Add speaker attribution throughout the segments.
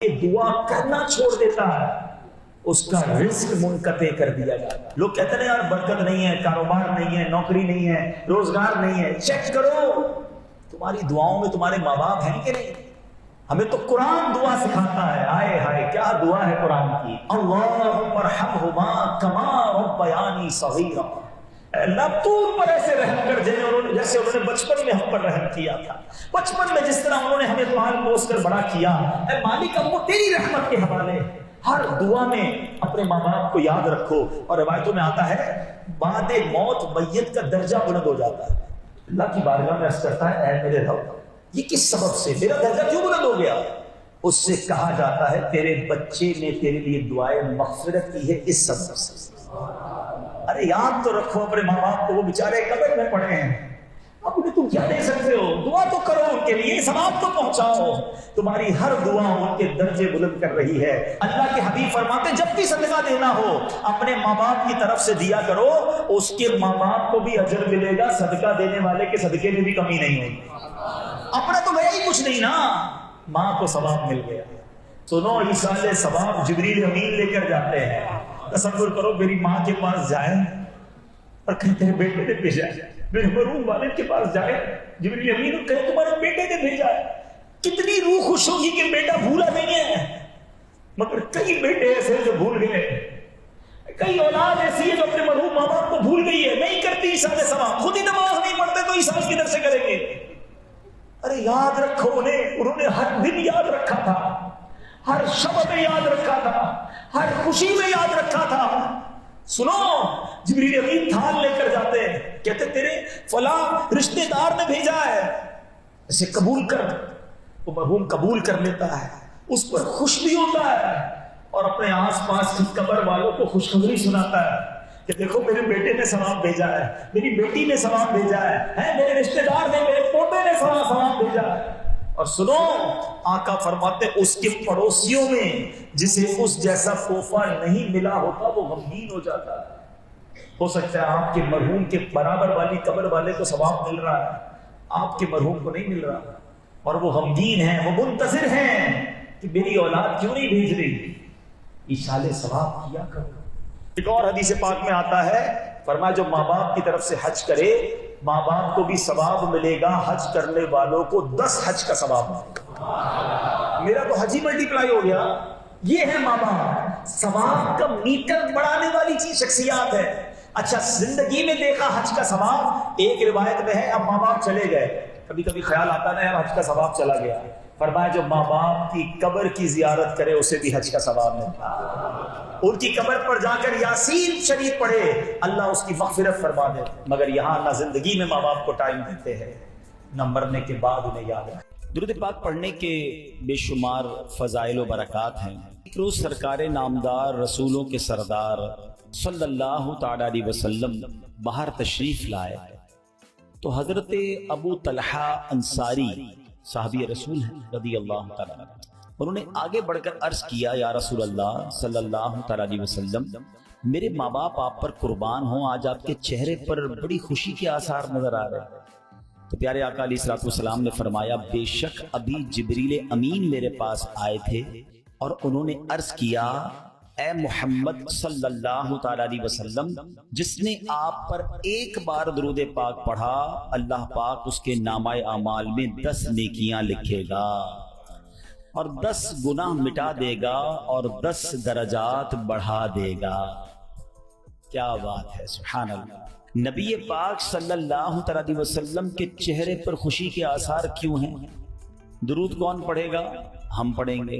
Speaker 1: دعا کرنا چھوڑ دیتا ہے اس کا رزق منقطع کر دیا جاتا ہے. لوگ کہتے ہیں یار برکت نہیں ہے، کاروبار نہیں ہے، نوکری نہیں ہے، روزگار نہیں ہے. چیک کرو تمہاری دعاؤں میں تمہارے ماں باپ ہیں کہ نہیں. ہمیں تو قرآن دعا سکھاتا ہے. آئے ہائے کیا دعا ہے قرآن کی. اللہم ارحمہما کما ربیانی صغیرا. اللہ تو ان پر ایسے رحم کر جیسے انہوں نے بچپن میں ہم پر رحم کیا تھا. بچپن میں جس طرح انہوں نے ہمیں پال پوس کر بڑا کیا، اے مالک اب وہ تیری رحمت کے حوالے. ہر دعا میں اپنے ماں باپ کو یاد رکھو. اور روایتوں میں آتا ہے بعد موت میت کا درجہ بلند ہو جاتا ہے. اللہ کی بارگاہ میں عرض کرتا ہے اے میرے رب، یہ کس سبب سے میرا درجہ کیوں بلند ہو گیا؟ اس سے کہا جاتا ہے تیرے بچے نے تیرے لیے دعائیں مغفرت کی ہے اس سبب سے. ارے یاد تو رکھو اپنے ماں باپ کو، وہ بیچارے قبر میں پڑے ہیں. اب انہیں تم کیا دے سکتے ہو؟ دعا تو کرو ان کے لیے، ثواب تو پہنچاؤ. تمہاری ہر دعا ان کے درجے بلند کر رہی ہے. اللہ کے حبیب فرماتے ہیں جب بھی صدقہ دینا ہو اپنے ماں باپ کی طرف سے دیا کرو، اس کے ماں باپ کو بھی اجر ملے گا، صدقہ دینے والے کے صدقے میں بھی کمی نہیں ہوگی. اپنا تو گیا ہی کچھ نہیں نا، ماں کو ثواب مل گیا. سنو ایصال ثواب جبریل امین لے کر جاتے ہیں. تصور کرو میری ماں کے پاس جائیں اور کہتے ہیں بیٹے نے بھیجا ہے. میرے مرحوم والد کے پاس جائے جبریل امین اور کہے تمہارے بیٹے نے بھیجا ہے. کتنی روح خوش ہوگی کہ بیٹا بھولا نہیں ہے. مگر کئی بیٹے ایسے جو بھول گئے، کئی اولاد ایسی ہے جو اپنے مرحوم ماں باپ کو بھول گئی ہے، نہیں کرتی ایصال ثواب. خود ہی نماز نہیں پڑھتے تو ایصال کدھر سے کریں گے؟ ارے یاد رکھو انہوں نے ہر دن یاد رکھا تھا، ہر شب میں یاد رکھا تھا، ہر خوشی میں یاد رکھا تھا. سنو جبریل امین تھال لے کر جاتے ہیں، کہتے تیرے فلاں رشتہ دار نے بھیجا ہے، اسے قبول کر. وہ مرحوم قبول کر لیتا ہے، اس پر خوش بھی ہوتا ہے اور اپنے آس پاس کی قبر والوں کو خوشخبری سناتا ہے کہ دیکھو میرے بیٹے نے ثواب بھیجا ہے، میری بیٹی نے ثواب بھیجا ہے، میرے رشتہ دار نے، میرے پوتے نے ثواب بھیجا ہے. اور سنو آقا فرماتے اس کے پڑوسیوں میں جسے اس جیسا پوفا نہیں ملا ہوتا وہ غمگین ہو جاتا ہے. ہو سکتا ہے آپ کے مرحوم کے برابر والی قبر والے کو ثواب مل رہا ہے، آپ کے مرحوم کو نہیں مل رہا، اور وہ غمگین ہیں، وہ منتظر ہیں کہ میری اولاد کیوں نہیں بھیج رہی. ایصال ثواب کیا کرو. ایک اور حدیث پاک میں آتا ہے فرمایا جو ماں باپ کی طرف سے حج کرے ماں باپ کو بھی ثواب ملے گا، حج کرنے والوں کو 10 حج کا ثواب ملے گا. میرا تو حج ہی ملٹی پلائی ہو گیا. یہ ہے ماں باپ، ثواب کا میٹر بڑھانے والی چیز شخصیات ہے. اچھا زندگی میں دیکھا حج کا ثواب. ایک روایت میں ہے اب ماں باپ چلے گئے، کبھی کبھی خیال آتا نا یار حج کا ثواب چلا گیا. فرمایا جو ماں باپ کی قبر کی زیارت کرے اسے بھی حج کا ثواب ملتا ہے. ان کی قبر پر جا کر یاسین شریف پڑھے اللہ اس کی مغفرت فرما دے. مگر یہاں نہ زندگی میں ماں باپ کو ٹائم دیتے ہیں، نہ مرنے کے بعد انہیں یاد رکھتے. درود پاک پڑھنے کے بے شمار فضائل و برکات ہیں. ایک روز سرکار نامدار رسولوں کے سردار صلی اللہ تعالی علیہ وسلم باہر تشریف لائے تو حضرت ابو طلحہ انصاری صحابی رسول ہیں رضی اللہ تعالی عنہ، انہوں نے آگے بڑھ کر عرض کیا یا رسول اللہ صلی اللہ تعالی علیہ وسلم میرے ماں باپ آپ پر قربان ہوں، آج آپ کے چہرے پر بڑی خوشی کے آثار نظر آ رہے ہیں. تو پیارے آقا علیہ الصلوۃ والسلام نے فرمایا بے شک ابھی جبریل امین میرے پاس آئے تھے اور انہوں نے عرض کیا اے محمد صلی اللہ تعالی علیہ وسلم جس نے آپ پر ایک بار درود پاک پڑھا اللہ پاک اس کے نامہ اعمال میں 10 نیکیاں لکھے گا اور 10 گناہ مٹا دے گا اور 10 درجات بڑھا دے گا. کیا بات ہے، سبحان اللہ. نبی پاک صلی اللہ تعالی علیہ وسلم کے چہرے پر خوشی کے آثار کیوں ہیں؟ درود کون پڑھے گا؟ ہم پڑھیں گے.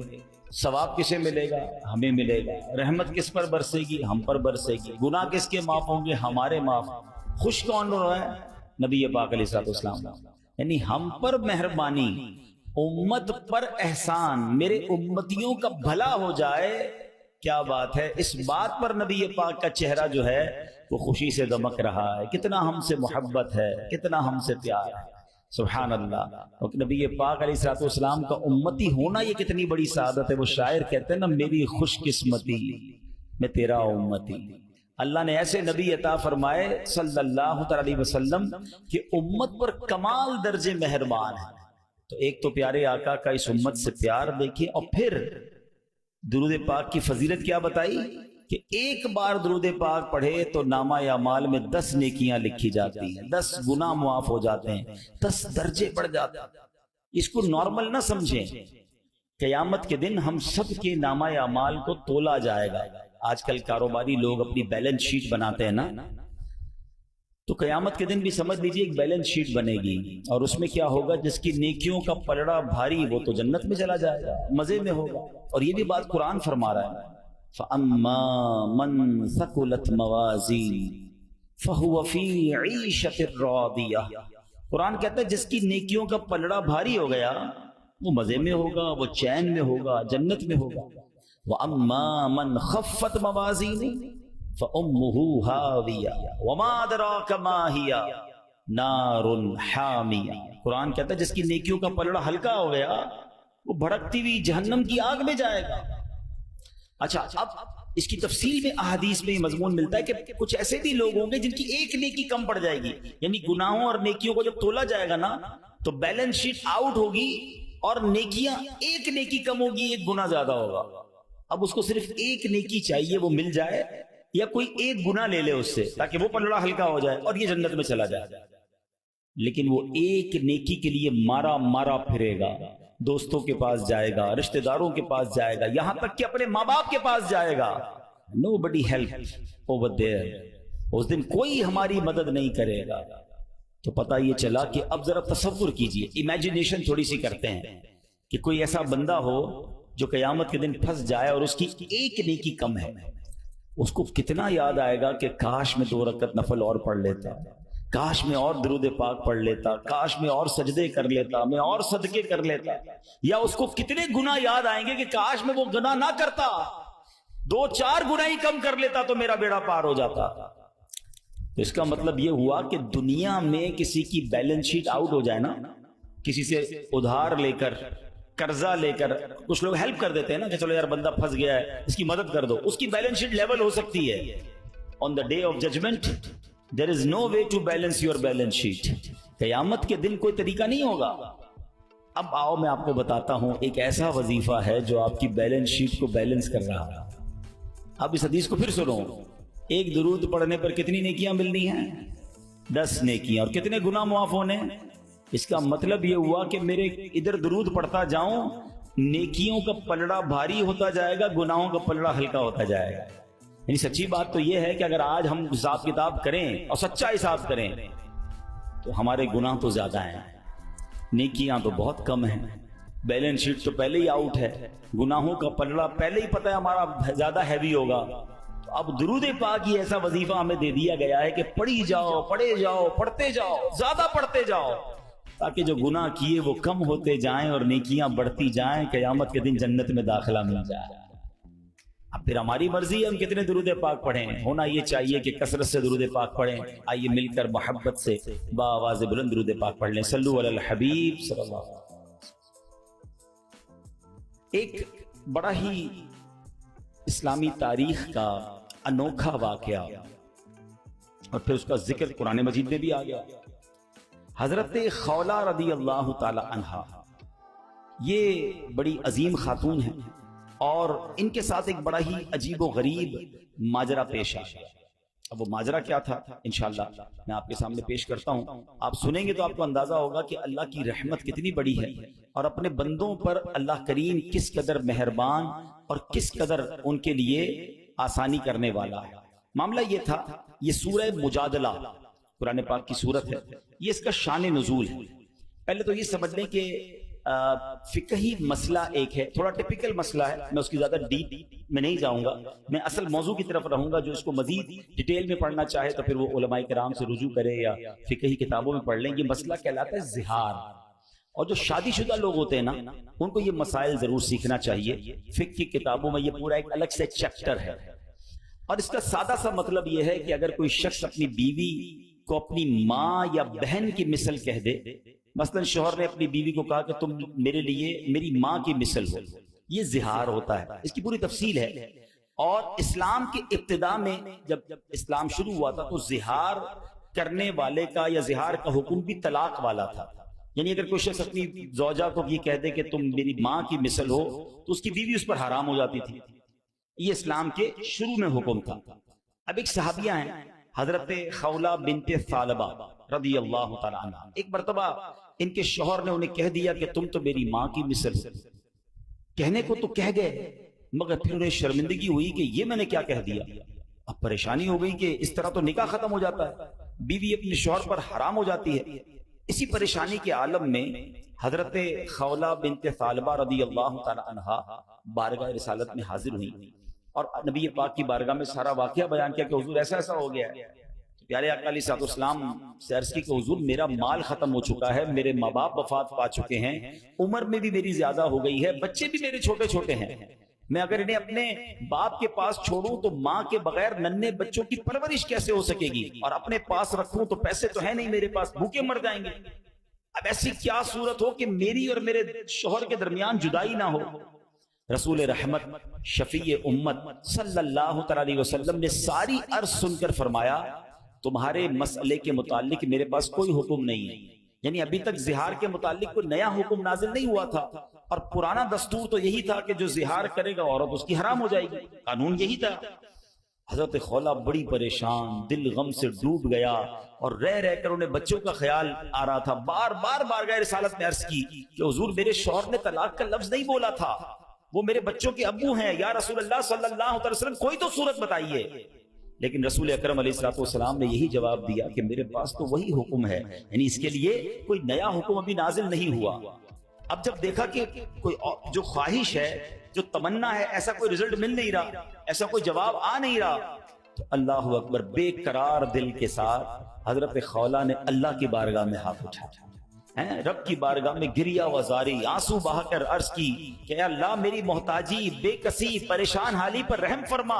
Speaker 1: ثواب کسے ملے گا؟ ہمیں ملے گا. رحمت کس پر برسے گی؟ ہم پر برسے گی. گناہ کس کے معاف ہوں گے؟ ہمارے معاف. خوش کون ہو رہا ہے؟ نبی پاک علیہ الصلوۃ والسلام. یعنی ہم پر مہربانی، امت پر احسان، میرے امتیوں کا بھلا ہو جائے. کیا بات ہے. اس بات پر نبی پاک کا چہرہ جو ہے وہ خوشی سے دمک رہا ہے. کتنا ہم سے محبت ہے، کتنا ہم سے پیار ہے. سبحان اللہ. اور نبی پاک علیہ الصلوۃ والسلام کا امتی ہونا یہ کتنی بڑی سعادت ہے. وہ شاعر کہتے ہیں نا میری خوش قسمتی میں تیرا امتی. اللہ نے ایسے نبی عطا فرمائے صلی اللہ تعالی علیہ وسلم کہ امت پر کمال درجے مہربان ہے. تو ایک تو پیارے آقا کا اس امت سے پیار دیکھیں، اور پھر درود پاک کی فضیلت کیا بتائی کہ ایک بار درود پاک پڑھے تو نامہ اعمال میں 10 نیکیاں لکھی جاتی ہیں، 10 گناہ معاف ہو جاتے ہیں، 10 درجے بڑھ جاتے ہیں۔ اس کو نارمل نہ سمجھیں، قیامت کے دن ہم سب کے نامہ اعمال کو تولا جائے گا۔ آج کل کاروباری لوگ اپنی بیلنس شیٹ بناتے ہیں نا، تو قیامت کے دن بھی سمجھ لیجیے ایک بیلنس شیٹ بنے گی، اور اس میں کیا ہوگا، جس کی نیکیوں کا پلڑا بھاری وہ تو جنت میں چلا جائے گا، مزے میں ہوگا۔ اور یہ بھی بات قرآن فرما رہا ہے، فَأَمَّا مَنْ ثَقُلَتْ مَوَازِينُهُ فَهُوَ فِي عِيشَةٍ رَاضِيَةٍ۔ قرآن کہتا ہے جس کی نیکیوں کا پلڑا بھاری ہو گیا وہ مزے میں ہوگا، وہ چین میں ہوگا، جنت میں ہوگا۔ وَأَمَّا مَنْ خَفَّتْ مَوَازِينُهُ فَأُمُّهُ هَاوِيَةٌ وَمَا أَدْرَاكَ مَا هِيَ نَارٌ حَامِيَةٌ۔ قرآن کہتا ہے جس کی نیکیوں کا پلڑا ہلکا ہو گیا وہ بھڑکتی ہوئی جہنم کی آگ میں جائے گا۔ اچھا، اب اس کی تفصیل میں احادیث میں یہ مضمون ملتا ہے کہ کچھ ایسے بھی لوگ ہوں گے جن کی ایک نیکی کم پڑ جائے گی، یعنی گناہوں اور نیکیوں کو جب تولا جائے گا نا تو بیلنس شیٹ آؤٹ ہوگی، اور نیکیاں ایک نیکی کم ہوگی، ایک گناہ زیادہ ہوگا۔ اب اس کو صرف ایک نیکی چاہیے وہ مل جائے، یا کوئی ایک گناہ لے لے اس سے تاکہ وہ پلڑا ہلکا ہو جائے اور یہ جنت میں چلا جائے۔ لیکن وہ ایک نیکی کے لیے مارا مارا پھرے گا، دوستوں کے پاس جائے گا، رشتہ داروں کے پاس جائے گا، یہاں تک کہ اپنے ماں باپ کے پاس جائے گا۔ Nobody help over there۔ اس دن کوئی ہماری مدد نہیں کرے گا۔ تو پتہ یہ چلا کہ اب ذرا تصور کیجئے، امیجنیشن تھوڑی سی کرتے ہیں کہ کوئی ایسا بندہ ہو جو قیامت کے دن پھنس جائے اور اس کی ایک نیکی کم ہے، اس کو کتنا یاد آئے گا کہ کاش میں 2 رکعت نفل اور پڑھ لیتا، کاش میں اور درود پاک پڑھ لیتا، کاش میں اور سجدے کر لیتا، میں اور صدقے کر لیتا۔ یا اس کو کتنے گناہ یاد آئیں گے کہ کاش میں وہ گناہ نہ کرتا، 2-4 گناہ ہی کم کر لیتا تو میرا بیڑا پار ہو جاتا۔ تو اس کا مطلب یہ ہوا کہ دنیا میں کسی کی بیلنس شیٹ آؤٹ ہو جائے نا، کسی سے ادھار لے کر، قرضہ لے کر، کچھ لوگ ہیلپ کر دیتے ہیں نا کہ چلو یار بندہ پھنس گیا ہے اس کی مدد کر دو، اس کی بیلنس شیٹ لیول ہو سکتی ہے۔ On the day of judgment there is no way to balance your balance sheet۔ قیامت کے دن کوئی طریقہ نہیں ہوگا۔ اب آؤ میں آپ کو بتاتا ہوں ایک ایسا وظیفہ ہے جو آپ کی بیلنس شیٹ کو بیلنس کر رہا ہے۔ اب اس حدیث کو پھر سنو، ایک درود پڑھنے پر کتنی نیکیاں ملنی ہیں؟ 10 نیکیاں، اور کتنے گناہ معاف ہونے؟ اس کا مطلب یہ ہوا کہ میرے ادھر درود پڑھتا جاؤں، نیکیوں کا پلڑا بھاری ہوتا جائے گا، گناہوں کا پلڑا ہلکا ہوتا جائے گا۔ یعنی سچی بات تو یہ ہے کہ اگر آج ہم حساب کتاب کریں اور سچا حساب کریں تو ہمارے گناہ تو زیادہ ہیں، نیکیاں تو بہت کم ہیں، بیلنس شیٹ تو پہلے ہی آؤٹ ہے، گناہوں کا پلڑا پہلے ہی پتہ ہے ہمارا زیادہ ہیوی ہوگا۔ تو اب درود پاک یہ ایسا وظیفہ ہمیں دے دیا گیا ہے کہ پڑھی جاؤ، پڑھے جاؤ، پڑھتے جاؤ، زیادہ پڑھتے جاؤ، تاکہ جو گناہ کیے وہ کم ہوتے جائیں اور نیکیاں بڑھتی جائیں، قیامت کے دن جنت میں داخلہ مل جائے۔ اب پھر ہماری مرضی ہے ہم کتنے درود پاک پڑھیں، ہونا یہ چاہیے کہ کثرت سے درود پاک پڑھیں۔ آئیے مل کر محبت سے بآواز بلند درود پاک پڑھ لیں، صلو علی الحبیب صلی اللہ علیہ وسلم۔ ایک بڑا ہی اسلامی تاریخ کا انوکھا واقعہ اور پھر اس کا ذکر قرآن مجید میں بھی آ گیا۔ حضرت خولہ رضی اللہ تعالی عنہا یہ بڑی عظیم خاتون ہیں، اور ان کے ساتھ ایک بڑا ہی عجیب و غریب ماجرا پیش آیا۔ اب وہ ماجرا کیا تھا انشاءاللہ میں آپ کے سامنے پیش کرتا ہوں، آپ سنیں گے تو آپ کو اندازہ ہوگا کہ اللہ کی رحمت کتنی بڑی ہے، اور اپنے بندوں پر اللہ کریم کس قدر مہربان اور کس قدر ان کے لیے آسانی کرنے والا ہے۔ معاملہ یہ تھا، یہ سورہ مجادلہ قرآن پاک کی سورت ہے، یہ اس کا شان نزول ہے۔ پہلے تو یہ سمجھ لیں کہ فقہی مسئلہ ایک ہے، تھوڑا ٹپیکل مسئلہ ہے، میں اس کی زیادہ ڈیپ میں نہیں جاؤں گا، میں اصل موضوع کی طرف رہوں گا۔ جو اس کو مزید ڈیٹیل میں پڑھنا چاہے تو پھر وہ علماء کرام سے رجوع کرے یا فقہی کتابوں میں پڑھ لیں۔ یہ مسئلہ کہلاتا ہے زہار، اور جو شادی شدہ لوگ ہوتے ہیں نا ان کو یہ مسائل ضرور سیکھنا چاہیے۔ فقہ کی کتابوں میں یہ پورا ایک الگ سے چیپٹر ہے، اور اس کا سادہ سا مطلب یہ ہے کہ اگر کوئی شخص اپنی بیوی کو اپنی ماں یا بہن کی مثل کہہ دے، مثلا شوہر نے اپنی بیوی کو کہا کہ تم میرے لیے میری ماں کی مثل ہو، یہ زہار ہوتا ہے۔ اس کی پوری تفصیل ہے، اور اسلام کے ابتدا میں جب اسلام شروع ہوا تھا تو زہار کرنے والے کا یا زہار کا حکم بھی طلاق والا تھا،
Speaker 2: یعنی اگر کوئی شخص اپنی زوجہ کو یہ کہہ دے کہ تم میری ماں کی مثل ہو تو اس کی بیوی اس پر حرام ہو جاتی تھی. یہ اسلام کے شروع میں حکم تھا. اب ایک صحابیہ ہیں حضرت خولہ بنت ثعلبہ رضی اللہ تعالی عنہ. ایک مرتبہ ان کے شوہر نے انہیں کہہ دیا کہ تم تو میری ماں کی مثل ہو. کہنے کو تو کہہ گئے مگر پھر انہیں شرمندگی ہوئی کہ یہ میں نے کیا کہہ دیا. اب پریشانی ہو گئی کہ اس طرح تو نکاح ختم ہو جاتا ہے, بیوی اپنے شوہر پر حرام ہو جاتی ہے. اسی پریشانی کے عالم میں حضرت خولہ بنت ثعلبہ رضی اللہ تعالی عنہا بارگاہ رسالت میں حاضر ہوئی اور نبی پاک کی بارگاہ میں سارا واقعہ بیان کیا کہ حضور ایسا ایسا ہو گیا ہے. پیارے آقا علیہ الصلوۃ والسلام سے عرض کی کہ حضور میرا مال ختم ہو چکا ہے, میرے ماں باپ وفات پا چکے ہیں, عمر میں بھی میری زیادہ ہو گئی ہے, بچے بھی میرے چھوٹے چھوٹے ہیں, میں اگر انہیں اپنے باپ کے پاس چھوڑوں تو ماں کے بغیر ننھے بچوں کی پرورش کیسے ہو سکے گی, اور اپنے پاس رکھوں تو پیسے تو ہے نہیں میرے پاس, بھوکے مر جائیں گے. اب ایسی کیا صورت ہو کہ میری اور میرے شوہر کے درمیان جدائی نہ ہو. رسول رحمت شفیع امت صلی اللہ تعالی علیہ وسلم نے ساری عرض سن کر فرمایا تمہارے مسئلے کے متعلق میرے پاس کوئی حکم نہیں ہے. یعنی ابھی تک زہار کے متعلق کوئی نیا حکم نازل نہیں ہوا تھا, اور پرانا دستور تو یہی تھا کہ جو زہار کرے گا عورت اس کی حرام ہو جائے گی, قانون یہی تھا. حضرت خولہ بڑی پریشان, دل غم سے ڈوب گیا, اور رہ رہ کر انہیں بچوں کا خیال آ رہا تھا. بار بار بارگاہ رسالت میں عرض کی کہ حضور میرے شوہر نے طلاق کا لفظ نہیں بولا تھا, وہ میرے بچوں کے ابو ہیں, یا رسول اللہ صلی اللہ علیہ وسلم کوئی تو صورت بتائیے. لیکن رسول اکرم علیہ الصلوۃ والسلام نے یہی جواب دیا کہ میرے پاس تو وہی حکم ہے, یعنی اس کے لیے کوئی نیا حکم ابھی نازل نہیں ہوا. اب جب دیکھا کہ کوئی جو خواہش ہے, جو تمنا ہے, ایسا کوئی رزلٹ مل نہیں رہا, ایسا کوئی جواب آ نہیں رہا, تو اللہ اکبر بے قرار دل کے ساتھ حضرت خولہ نے اللہ کی بارگاہ میں ہاتھ اٹھایا, رب کی بارگاہ میں گریا وزاری آنسو بہا کر عرض کی کہ اللہ میری محتاجی, بے کسی, پریشان حالی پر رحم فرما,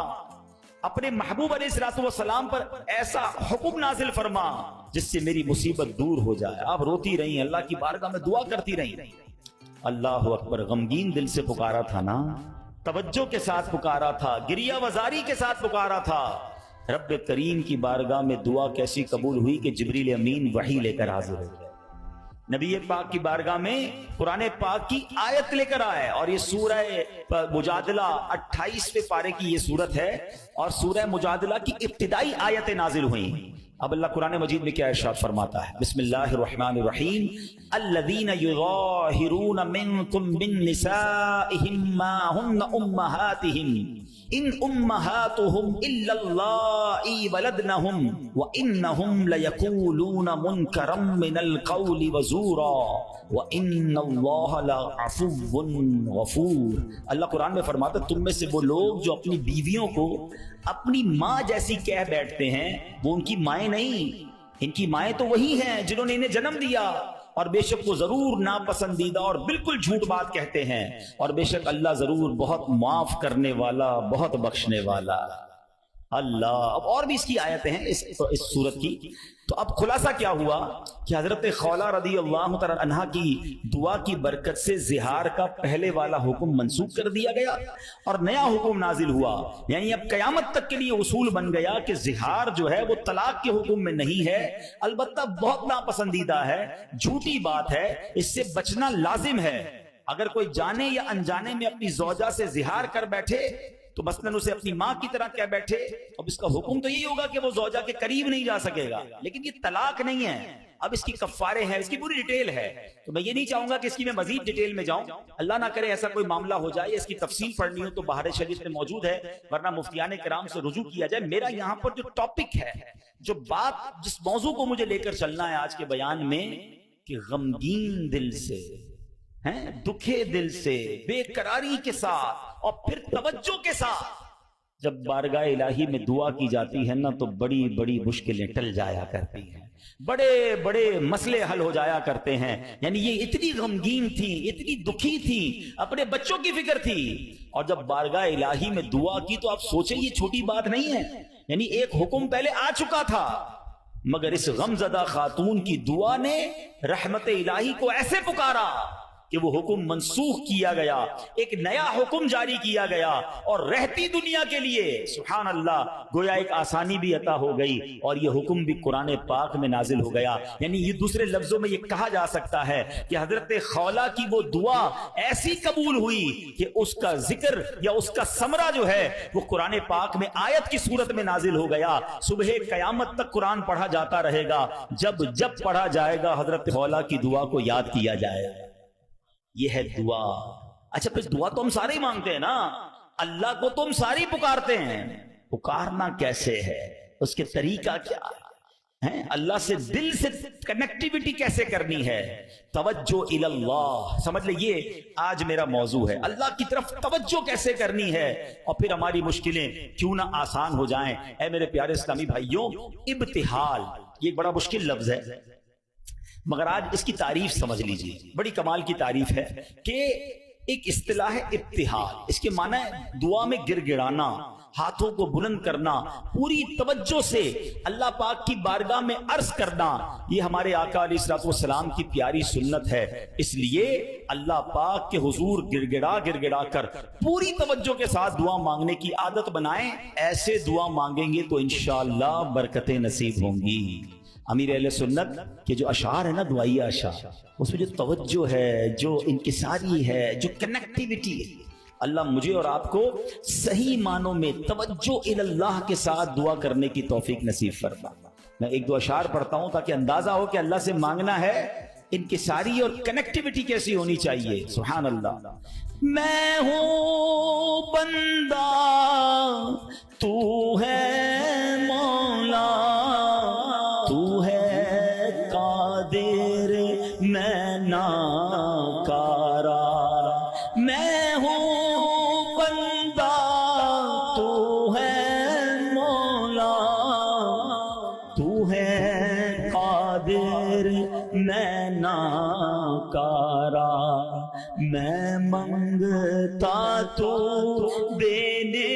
Speaker 2: اپنے محبوب علیہ الصلوۃ والسلام پر ایسا حکم نازل فرما جس سے میری مصیبت دور ہو جائے. آپ روتی رہی, اللہ کی بارگاہ میں دعا کرتی رہی. اللہ اکبر, غمگین دل سے پکارا تھا نا, توجہ کے ساتھ پکارا تھا, گریا وزاری کے ساتھ پکارا تھا. رب کریم کی بارگاہ میں دعا کیسی قبول ہوئی کہ جبریل امین وحی لے کر حاضر ہو گئے. نبی پاک کی بارگاہ میں قرآن پاک کی آیت لے کر آئے, اور یہ سورہ مجادلہ 28ویں پارے کی یہ سورت ہے, اور سورہ مجادلہ کی ابتدائی آیتیں نازل ہوئیں. اب اللہ قرآن مجید میں کیا ارشاد فرماتا ہے, بسم اللہ الرحمن الرحیم, الذین یظاہرون منکم من نسائہم ما ہن امہاتہم ان امہاتہم الا اللائی ولدنہم وانہم لیقولون منکرا من القول وزورا وان اللہ لعفو غفور. اللہ قرآن میں فرماتا ہے تم میں سے وہ لوگ جو اپنی بیویوں کو اپنی ماں جیسی کہہ بیٹھتے ہیں, وہ ان کی مائیں نہیں, ان کی مائیں تو وہی ہیں جنہوں نے انہیں جنم دیا, اور بے شک وہ ضرور ناپسندیدہ اور بالکل جھوٹ بات کہتے ہیں, اور بے شک اللہ ضرور بہت معاف کرنے والا, بہت بخشنے والا. اللہ, اب اور بھی اس کی آیتیں ہیں اس سورت کی. تو اب خلاصہ کیا ہوا کہ حضرت خولہ رضی اللہ تعالی عنہا کی دعا کی برکت سے زہار کا پہلے والا حکم منسوخ کر دیا گیا, اور نیا حکم نازل ہوا. یعنی اب قیامت تک کے لیے اصول بن گیا کہ زہار جو ہے وہ طلاق کے حکم میں نہیں ہے, البتہ بہت ناپسندیدہ ہے, جھوٹی بات ہے, اس سے بچنا لازم ہے. اگر کوئی جانے یا انجانے میں اپنی زوجہ سے زہار کر بیٹھے تو مثلاً اسے اپنی ماں کی طرح کہہ بیٹھے, اب اس کا حکم تو یہی ہوگا کہ وہ زوجہ کے قریب نہیں جا سکے گا, لیکن یہ طلاق نہیں ہے. اب اس کی کفارے ہیں, اس کی پوری ڈیٹیل ہے, تو میں یہ نہیں چاہوں گا کہ اس کی میں مزید ڈیٹیل میں جاؤں, اللہ نہ کرے ایسا کوئی معاملہ ہو جائے. اس کی تفصیل پڑھنی ہو تو بہار شریف میں موجود ہے, ورنہ مفتیان کرام سے رجوع کیا جائے. میرا یہاں پر جو ٹاپک ہے, جو بات, جس موضوع کو مجھے لے کر چلنا ہے آج کے بیان میں, کہ غمگین دل سے, دکھے دل سے, بے قراری کے ساتھ, اور پھر توجہ کے ساتھ جب بارگاہ الہی میں دعا کی جاتی ہے نا, تو بڑی بڑی مشکلیں ٹل جایا کرتی ہیں, بڑے بڑے مسئلے حل ہو جایا کرتے ہیں. یعنی یہ اتنی غمگین تھی, اتنی دکھی تھی, اپنے بچوں کی فکر تھی, اور جب بارگاہ الہی میں دعا کی تو آپ سوچیں یہ چھوٹی بات نہیں ہے. یعنی ایک حکم پہلے آ چکا تھا, مگر اس غمزدہ خاتون کی دعا نے رحمت الہی کو ایسے پکارا کہ وہ حکم منسوخ کیا گیا، ایک نیا حکم جاری کیا گیا، اور رہتی دنیا کے لیے سبحان اللہ گویا ایک آسانی بھی عطا ہو گئی، اور یہ حکم بھی قرآن پاک میں نازل ہو گیا۔ یعنی یہ دوسرے لفظوں میں یہ کہا جا سکتا ہے کہ حضرت خولہ کی وہ دعا ایسی قبول ہوئی کہ اس کا ذکر یا اس کا ثمرہ جو ہے وہ قرآن پاک میں آیت کی صورت میں نازل ہو گیا۔ صبح قیامت تک قرآن پڑھا جاتا رہے گا، جب جب پڑھا جائے گا حضرت خولہ کی دعا کو یاد کیا جائے گا۔ یہ ہے دعا۔ اچھا پھر دعا تو ہم سارے ہی مانگتے ہیں نا، اللہ کو تو ہم سارے ہی پکارتے ہیں، پکارنا کیسے ہے، اس کے طریقہ کیا ہے، اللہ سے دل سے کنیکٹیویٹی کیسے کرنی ہے، توجہ اللہ، سمجھ لے یہ آج میرا موضوع ہے، اللہ کی طرف توجہ کیسے کرنی ہے، اور پھر ہماری مشکلیں کیوں نہ آسان ہو جائیں۔ اے میرے پیارے اسلامی بھائیوں، ابتحال یہ ایک بڑا مشکل لفظ ہے، مگر آج اس کی تعریف سمجھ لیجیے، بڑی کمال کی تعریف ہے کہ ایک اصطلاح ہے ابتحال، اس کے معنی ہے دعا میں گر گڑانا، ہاتھوں کو بلند کرنا، پوری توجہ سے اللہ پاک کی بارگاہ میں عرض کرنا۔ یہ ہمارے آقا علیہ الصلوۃ والسلام کی پیاری سنت ہے، اس لیے اللہ پاک کے حضور گر گڑا کر پوری توجہ کے ساتھ دعا مانگنے کی عادت بنائیں۔ ایسے دعا مانگیں گے تو انشاءاللہ برکتیں نصیب ہوں گی۔ امیر اہل سنت کے جو اشعار ہے نا، دعائیہ اشعار، اس میں جو توجہ ہے، جو انکساری ہے، جو کنیکٹیویٹی ہے، اللہ مجھے اور آپ کو صحیح معنوں میں توجہ اللہ کے ساتھ دعا کرنے کی توفیق نصیب فرما۔ میں ایک دو اشعار پڑھتا ہوں تاکہ اندازہ ہو کہ اللہ سے مانگنا ہے انکساری اور کنیکٹیویٹی کیسی ہونی چاہیے۔ سبحان اللہ۔ میں ہوں بندہ تو ہے مولا، تو ہے قادر میں ناکارا، میں ہوں بندہ تو ہے مولا، تو ہے قادر میں ناکارا، میں منگتا تو دینے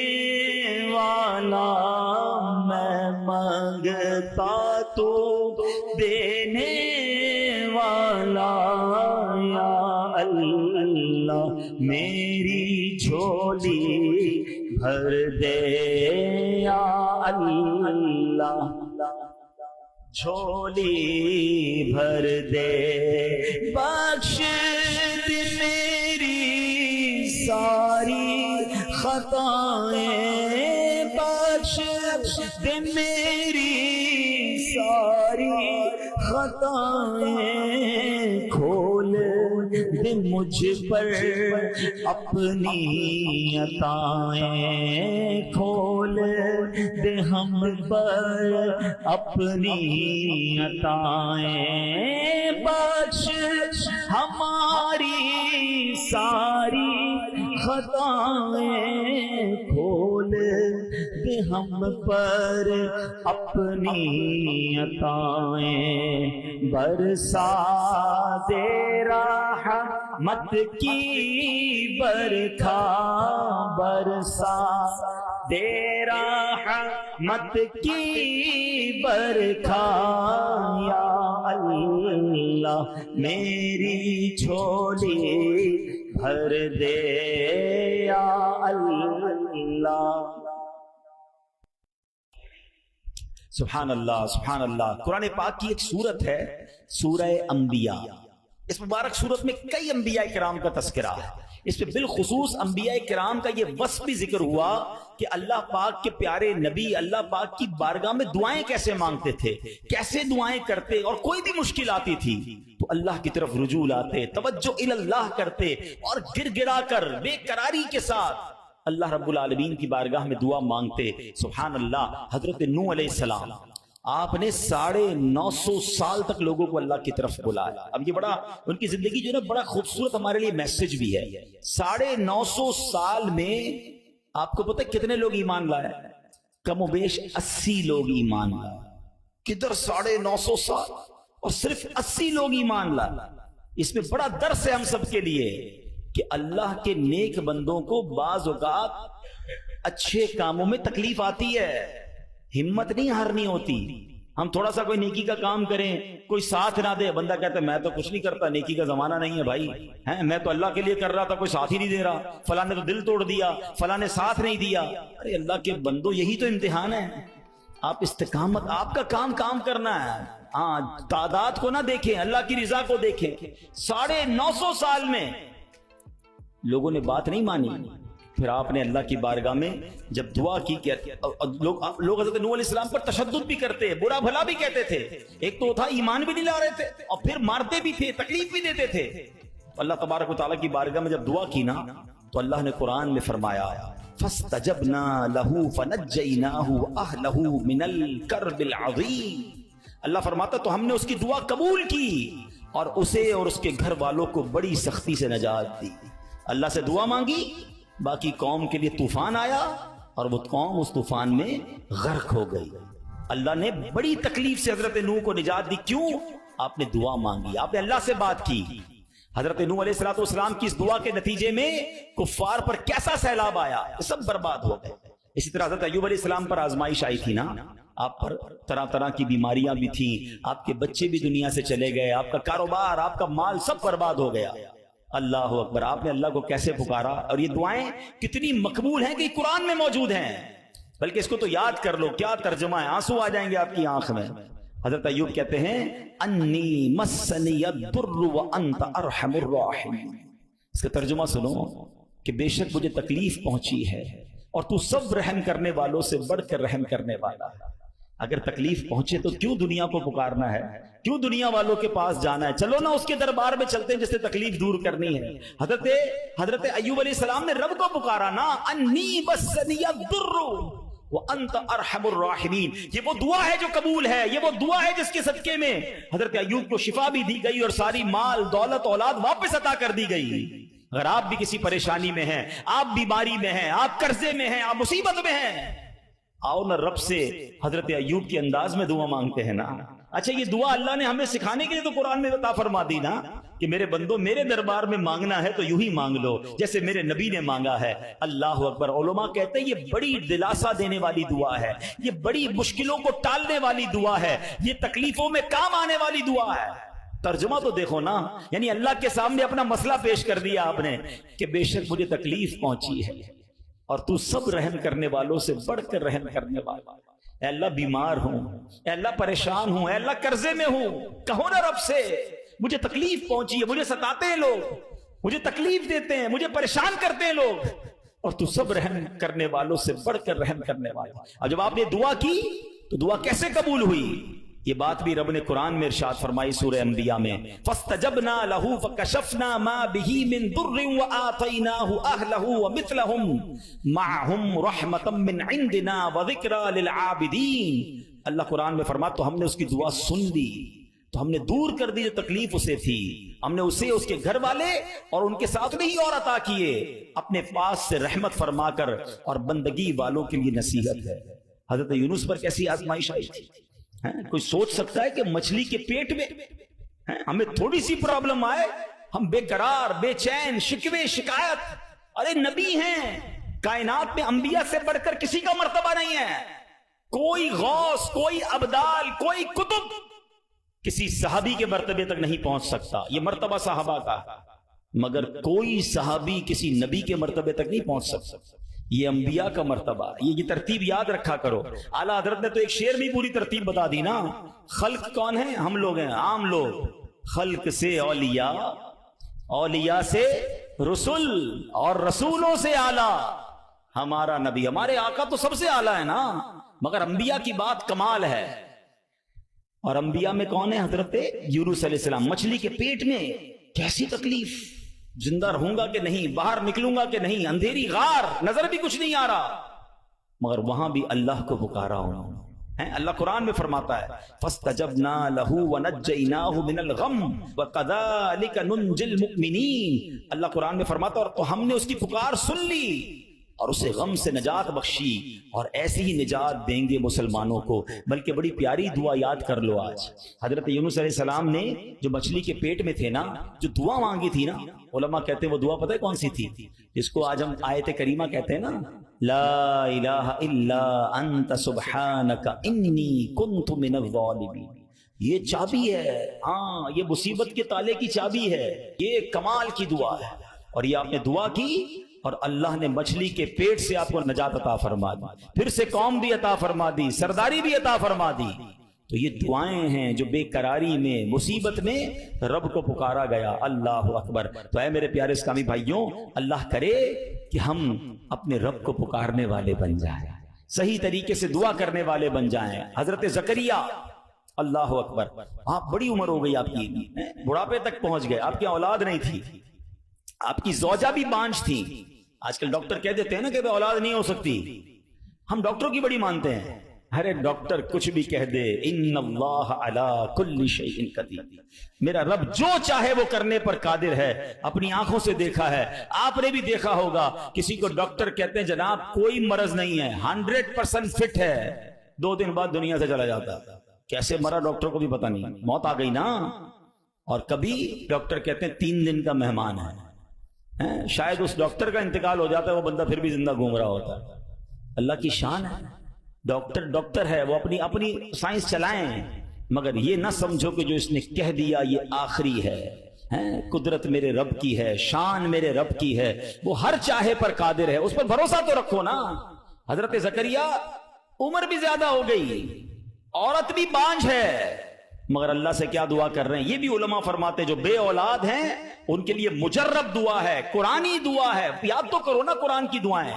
Speaker 2: والا، میں منگتا تو دینے والا، یا اللہ میری جھولی بھر دے، یا اللہ جھولی بھر دے، بخش دے میری ساری خطائیں، بخش دے میری ساری خطائیں، کھول دے مجھ پر اپنی عطائیں، کھول دے ہم پر اپنی عطائیں، بخش ہماری ساری خطائیں، کھول دے ہم پر اپنی عطائیں، برسا دے رحمت کی برکھا، برسا دے رحمت کی برکھا، یا اللہ میری جھولی بھر دے، یا اللہ۔ سبحان اللہ سبحان اللہ۔ قرآن پاک کی ایک سورت ہے سورہ انبیاء، اس مبارک سورت میں کئی انبیاء کرام کا تذکرہ ہے، اس میں بالخصوص انبیاء کرام کا یہ وصف بھی ذکر ہوا کہ اللہ پاک کے پیارے نبی اللہ پاک کی بارگاہ میں دعائیں کیسے مانگتے تھے، کیسے دعائیں کرتے، اور کوئی بھی مشکل آتی تھی تو اللہ کی طرف رجوع لاتے، توجہ اللہ کرتے، اور گر گڑا کر بے قراری کے ساتھ اللہ رب العالمین کی بارگاہ میں دعا مانگتے۔ سبحان اللہ۔ حضرت نوح علیہ السلام، آپ نے 950 سال تک لوگوں کو اللہ کی طرف بلایا۔ اب یہ بڑا ان کی زندگی جو ہے نا بڑا خوبصورت ہمارے لیے میسج بھی ہے۔ 950 سال میں آپ کو پتہ کتنے لوگ ایمان لائے؟ کم و بیش 80 لوگ ایمان لائے۔ کدھر 950 سال اور صرف 80 لوگ ایمان لائے؟ اس میں بڑا درس ہے ہم سب کے لیے کہ اللہ کے نیک بندوں کو بعض اوقات اچھے کاموں میں تکلیف آتی ہے، ہمت نہیں ہارنی ہوتی۔ ہم تھوڑا سا کوئی نیکی کا کام کریں، کوئی ساتھ نہ دے، بندہ کہتا ہے میں تو کچھ نہیں کرتا، نیکی کا زمانہ نہیں ہے بھائی، میں تو اللہ کے لیے کر رہا تھا، کوئی ساتھ ہی نہیں دے رہا، فلاں نے تو دل توڑ دیا، فلاں نے ساتھ نہیں دیا۔ ارے اللہ کے بندو، یہی تو امتحان ہے۔ آپ استقامت، آپ کا کام کرنا ہے، تعداد کو نہ دیکھیں، اللہ کی رضا کو دیکھیں۔ 950 سال میں لوگوں نے بات نہیں مانی، پھر آپ نے اللہ کی بارگاہ میں جب دعا کی کہ لوگ حضرت نوح علیہ السلام پر تشدد بھی کرتے، برا بھلا بھی کہتے تھے، ایک تو تھا ایمان بھی نہیں لا رہے تھے اور پھر مارتے بھی تھے، تکلیف بھی دیتے تھے۔ اللہ تبارک و تعالیٰ کی بارگاہ میں جب دعا کی نا تو اللہ نے قرآن میں فرمایا فَاسْتَجَبْنَا لَهُ فَنَجَّيْنَاهُ وَأَهْلَهُ مِنَ الْكَرْبِ الْعَظِيمِ۔ اللہ فرماتا تو ہم نے اس کی دعا قبول کی اور اسے اور اس کے گھر والوں کو بڑی سختی سے نجات دی۔ اللہ سے دعا مانگی، باقی قوم کے لیے طوفان آیا اور وہ قوم اس طوفان میں غرق ہو گئی۔ اللہ نے بڑی تکلیف سے حضرت نوح کو نجات دی، کیوں؟ آپ نے دعا مانگی، آپ نے اللہ سے بات کی۔ حضرت نوح علیہ السلام کی اس دعا کے نتیجے میں کفار پر کیسا سیلاب آیا، سب برباد ہو گئے۔ اسی طرح حضرت ایوب علیہ السلام پر آزمائش آئی تھی نا، آپ پر طرح طرح کی بیماریاں بھی تھیں، آپ کے بچے بھی دنیا سے چلے گئے، آپ کا کاروبار، آپ کا مال سب برباد ہو گیا۔ اللہ اکبر، آپ نے اللہ کو کیسے پکارا، اور یہ دعائیں کتنی مقبول ہیں کہ قرآن میں موجود ہیں، بلکہ اس کو تو یاد کر لو، کیا ترجمہ ہے، آنسو آ جائیں گے آپ کی آنکھ میں۔ حضرت ایوب کہتے ہیں انی مسنی الضر وانت ارحم الراحمین، اس کا ترجمہ سنو کہ بے شک مجھے تکلیف پہنچی ہے اور تو سب رحم کرنے والوں سے بڑھ کر رحم کرنے والا ہے۔ اگر تکلیف پہنچے تو کیوں دنیا کو پکارنا ہے، کیوں دنیا والوں کے پاس جانا ہے؟ چلو نا اس کے دربار میں چلتے ہیں جس سے تکلیف دور کرنی ہے۔ حضرت ایوب علیہ السلام نے رب کو پکارا نا، انی مسنی الضر وانت ارحم الراحمین، یہ وہ دعا ہے جو قبول ہے، یہ وہ دعا ہے جس کے صدقے میں حضرت ایوب کو شفا بھی دی گئی اور ساری مال دولت اولاد واپس عطا کر دی گئی۔ اگر آپ بھی کسی پریشانی میں ہیں، آپ بیماری میں ہیں، آپ قرضے میں ہیں، آپ مصیبت میں ہیں، آؤ نہ رب سے حضرت ایوب کے انداز میں دعا مانگتے ہیں نا۔ اچھا، یہ دعا اللہ نے ہمیں سکھانے کے لیے تو قرآن میں عطا فرما دی نا کہ میرے بندو میرے دربار میں مانگنا ہے تو یوں ہی مانگ لو جیسے میرے نبی نے مانگا ہے۔ اللہ اکبر۔ علماء کہتے ہیں یہ بڑی دلاسا دینے والی دعا ہے، یہ بڑی مشکلوں کو ٹالنے والی دعا ہے، یہ تکلیفوں میں کام آنے والی دعا ہے۔ ترجمہ تو دیکھو نا، یعنی اللہ کے سامنے اپنا مسئلہ پیش کر دیا آپ نے کہ بے شک مجھے تکلیف پہنچی ہے اور تو سب رحم کرنے والوں سے بڑھ کر رحم کرنے والا۔ اے اللہ بیمار ہوں، اے اللہ پریشان ہوں، اے اللہ قرضے میں ہوں، کہو نا رب سے مجھے تکلیف پہنچی ہے، مجھے ستاتے ہیں لوگ، مجھے تکلیف دیتے ہیں، مجھے پریشان کرتے ہیں لوگ، اور تو سب رحم کرنے والوں سے بڑھ کر رحم کرنے والا۔ اور جب آپ نے دعا کی تو دعا کیسے قبول ہوئی؟ یہ بات بھی رب نے قرآن میں ارشاد فرمائی سورہ انبیاء میں، فَاسْتَجَبْنَا لَهُ فَكَشَفْنَا مَا بِهِ مِن ضُرٍّ وَآتَيْنَاهُ أَهْلَهُ وَمِثْلَهُمْ مَعَهُمْ رَحْمَةً مِّنْ عِنْدِنَا وَذِكْرَىٰ لِلْعَابِدِينَ۔ اللہ قرآن میں فرماتا تو ہم نے اس کی دعا سن لی، تو ہم نے دور کر دی جو تکلیف اسے تھی، ہم نے اسے اس کے گھر والے اور ان کے ساتھ نہیں اور عطا کیے، اپنے پاس سے رحمت فرما کر اور بندگی والوں کے لیے نصیحت ہے۔ حضرت یونس پر کیسی آزمائش آئی تھی؟ کوئی سوچ سکتا ہے کہ مچھلی کے پیٹ میں ہمیں تھوڑی سی پرابلم آئے ہم بے قرار، بے چین، شکوے، شکایت؟ ارے نبی ہیں، کائنات میں انبیاء سے بڑھ کر کسی کا مرتبہ نہیں ہے، کوئی غوث، کوئی ابدال، کوئی کتب کسی صحابی کے مرتبے تک نہیں پہنچ سکتا، یہ مرتبہ صحابہ کا، مگر کوئی صحابی کسی نبی کے مرتبے تک نہیں پہنچ سکتا، یہ انبیاء کا مرتبہ۔ یہ ترتیب یاد رکھا کرو۔ اعلیٰ حضرت نے تو ایک شعر میں پوری ترتیب بتا دی نا۔ خلق کون ہے؟ ہم لوگ ہیں، عام لوگ۔ خلق سے اولیاء، اولیاء سے رسول، اور رسولوں سے اعلیٰ ہمارا نبی۔ ہمارے آقا تو سب سے اعلیٰ ہے نا، مگر انبیاء کی بات کمال ہے۔ اور انبیاء میں کون ہے؟ حضرت یونس علیہ السلام، مچھلی کے پیٹ میں کیسی تکلیف، زندہ رہوں گا کہ نہیں، باہر نکلوں گا کہ نہیں، اندھیری غار، نظر بھی کچھ نہیں آ رہا، مگر وہاں بھی اللہ کو پکارا ہوں۔ اللہ قرآن میں فرماتا ہے فَاسْتَجَبْنَا لَهُ وَنَجَّيْنَاهُ مِنَ الْغَمِّ وَكَذَلِكَ نُنْجِي الْمُؤْمِنِينَ۔ اللہ قرآن میں فرماتا اور تو ہم نے اس کی پکار سن لی اور اسے غم سے نجات بخشی، اور ایسی ہی نجات دیں گے مسلمانوں کو۔ بلکہ بڑی پیاری دعا یاد کر لو آج، حضرت یونس علیہ السلام نے جو مچھلی کے پیٹ میں تھے نا، جو دعا مانگی تھی نا، علماء کہتے ہیں وہ دعا پتہ ہے کون سی تھی؟ جس کو آج ہم آیت کریمہ کہتے ہیں نا، لا الہ الا انت سبحانک انی کنت من الظالمین. یہ چابی ہے، ہاں یہ مصیبت کے تالے کی چابی ہے، یہ کمال کی دعا ہے. اور یہ آپ نے دعا کی اور اللہ نے مچھلی کے پیٹ سے آپ کو نجات عطا فرما دی، پھر سے قوم بھی عطا فرما دی، سرداری بھی عطا فرما دی. تو یہ دعائیں ہیں جو بے قراری میں، مصیبت میں رب کو پکارا گیا. اللہ اکبر. تو اے میرے پیارے اسلامی بھائیوں، اللہ کرے کہ ہم اپنے رب کو پکارنے والے بن جائیں، صحیح طریقے سے دعا کرنے والے بن جائیں. حضرت زکریا، اللہ اکبر، آپ بڑی عمر ہو گئی، آپ کی بڑھاپے تک پہنچ گئے، آپ کی اولاد نہیں تھی، آپ کی زوجہ بھی بانجھ تھی. آج کل ڈاکٹر کہہ دیتے ہیں نا کہ اولاد نہیں ہو سکتی، ہم ڈاکٹروں کی بڑی مانتے ہیں. ارے ڈاکٹر کچھ بھی کہہ دے، ان اللہ علی کل شیء قدیر، میرا رب جو چاہے وہ کرنے پر قادر ہے. اپنی آنکھوں سے دیکھا ہے، آپ نے بھی دیکھا ہوگا، کسی کو ڈاکٹر کہتے ہیں جناب کوئی مرض نہیں ہے، 100% فٹ ہے، 2 دن بعد دنیا سے چلا جاتا. کیسے مرا ڈاکٹر کو بھی پتہ نہیں، موت آ گئی نا. اور کبھی ڈاکٹر کہتے ہیں 3 دن کا مہمان ہے، شاید اس ڈاکٹر کا انتقال ہو جاتا ہے، وہ بندہ پھر بھی زندہ گھوم رہا ہوتا ہے. اللہ کی شان ہے، ڈاکٹر ہے، وہ اپنی سائنس چلائیں، مگر یہ نہ سمجھو کہ جو اس نے کہہ دیا یہ آخری ہے. قدرت میرے رب کی ہے، شان میرے رب کی ہے، وہ ہر چاہے پر قادر ہے، اس پر بھروسہ تو رکھو نا. حضرت زکریا عمر بھی زیادہ ہو گئی، عورت بھی بانجھ ہے، مگر اللہ سے کیا دعا کر رہے ہیں. یہ بھی علماء فرماتے جو بے اولاد ہیں ان کے لیے مجرب دعا ہے، قرآنی دعا ہے. یاد تو کرو نا قرآن کی دعائیں،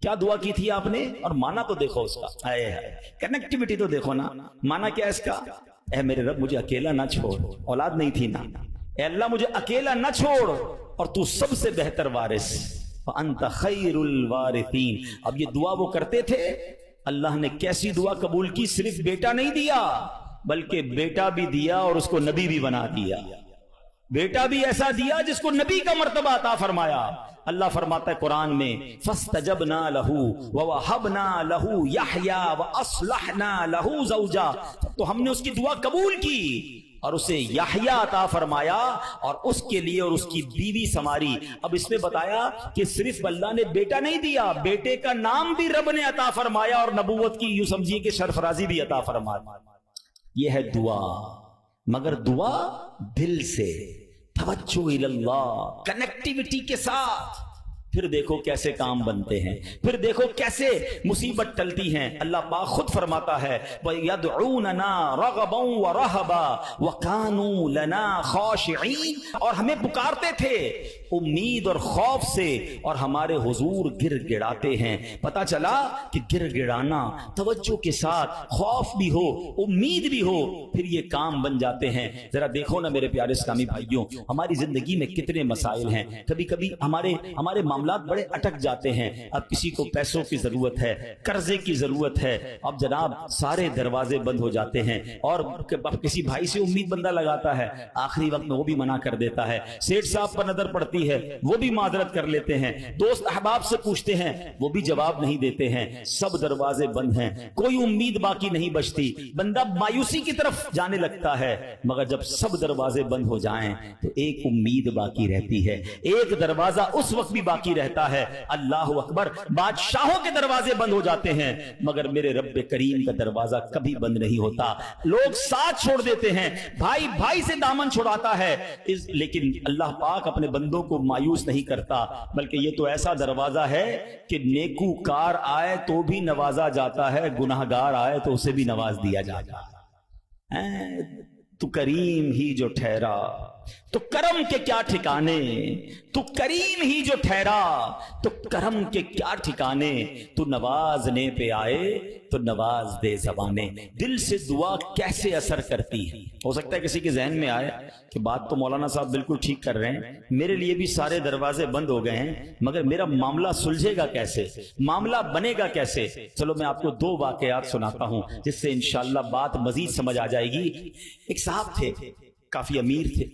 Speaker 2: کیا دعا کی تھی آپ نے، اور مانا تو دیکھو اس کا، کنیکٹیوٹی تو دیکھو نا. مانا کیا اس کا، اے میرے رب مجھے اکیلا نہ چھوڑ، اولاد نہیں تھی نا، اے اللہ مجھے اکیلا نہ چھوڑ، اور تو سب سے بہتر وارث، وانت خیر الوارثین. اب یہ دعا وہ کرتے تھے، اللہ نے کیسی دعا قبول کی، صرف بیٹا نہیں دیا بلکہ بیٹا بھی دیا اور اس کو نبی بھی بنا دیا. بیٹا بھی ایسا دیا جس کو نبی کا مرتبہ عطا فرمایا. اللہ فرماتا ہے قرآن میں فاستجبنا له ووهبنا له يحيى واصلحنا له زوجا. تو ہم نے اس کی دعا قبول کی اور اسے یحییٰ عطا فرمایا اور اس کے لیے اور اس کی بیوی سنواری. اب اس میں بتایا کہ صرف اللہ نے بیٹا نہیں دیا، بیٹے کا نام بھی رب نے عطا فرمایا اور نبوت کی یوں سمجھیے کہ سرفرازی بھی عطا فرمایا. یہ ہے دعا، مگر دعا دل سے، توجہ اللہ، کنیکٹیوٹی کے ساتھ. پھر دیکھو کیسے کام بنتے ہیں، پھر دیکھو کیسے مصیبت ٹلتی ہیں. اللہ پاک خود فرماتا ہے وَيَدْعُونَنَا رَغَبًا وَرَهَبًا وَكَانُوا لَنَا خَاشِعِينَ. اور ہمیں پکارتے تھے امید اور خوف سے، اور ہمارے حضور گر گڑاتے ہیں. پتا چلا کہ گر گڑانا، توجہ کے ساتھ، خوف بھی ہو امید بھی ہو، پھر یہ کام بن جاتے ہیں. ذرا دیکھو نا میرے پیارے اسلامی بھائیوں، ہماری زندگی میں کتنے مسائل ہیں. کبھی کبھی ہمارے معاملات بڑے اٹک جاتے ہیں. اب کسی کو پیسوں کی ضرورت ہے، قرضے کی ضرورت ہے، اب جناب سارے دروازے بند ہو جاتے ہیں. اور کسی بھائی سے امید بندہ لگاتا ہے، آخری وقت میں وہ بھی منع کر دیتا ہے. سیٹھ صاحب پر نظر پڑتی ہے، وہ بھی معذرت کر لیتے ہیں. دوست احباب سے پوچھتے ہیں، وہ بھی جواب نہیں دیتے ہیں. سب دروازے بند ہیں، کوئی امید باقی نہیں بچتی. بندہ مایوسی کی طرف جانے لگتا ہے. مگر جب سب دروازے بند ہو جائیں تو ایک امید باقی رہتی ہے. ایک دروازہ اس وقت بھی باقی رہتا ہے. اللہ اکبر. بادشاہوں کے دروازے بند ہو جاتے ہیں مگر میرے رب کریم کا دروازہ کبھی بند نہیں ہوتا. لوگ ساتھ چھوڑ دیتے ہیں، بھائی بھائی سے دامن چھڑاتا ہے، لیکن اللہ پاک اپنے بندوں کو مایوس نہیں کرتا، بلکہ یہ تو ایسا دروازہ ہے کہ نیکو کار آئے تو بھی نوازا جاتا ہے، گناہگار آئے تو اسے بھی نواز دیا جاتا ہے. تو کریم ہی جو ٹھہرا تو کرم کے کیا ٹھکانے، تو کریم ہی جو ٹھہرا تو کرم کے کیا ٹھکانے. تو نوازنے پہ آئے تو نواز دے زبانے. دل سے دعا کیسے اثر کرتی ہے. ہو سکتا ہے کسی کے ذہن میں آئے کہ بات تو مولانا صاحب بالکل ٹھیک کر رہے ہیں، میرے لیے بھی سارے دروازے بند ہو گئے ہیں، مگر میرا معاملہ سلجھے گا کیسے، معاملہ بنے گا کیسے. چلو میں آپ کو 2 واقعات سناتا ہوں جس سے انشاءاللہ بات مزید سمجھ آ جائے گی. ایک صاحب تھے، کافی امیر تھے،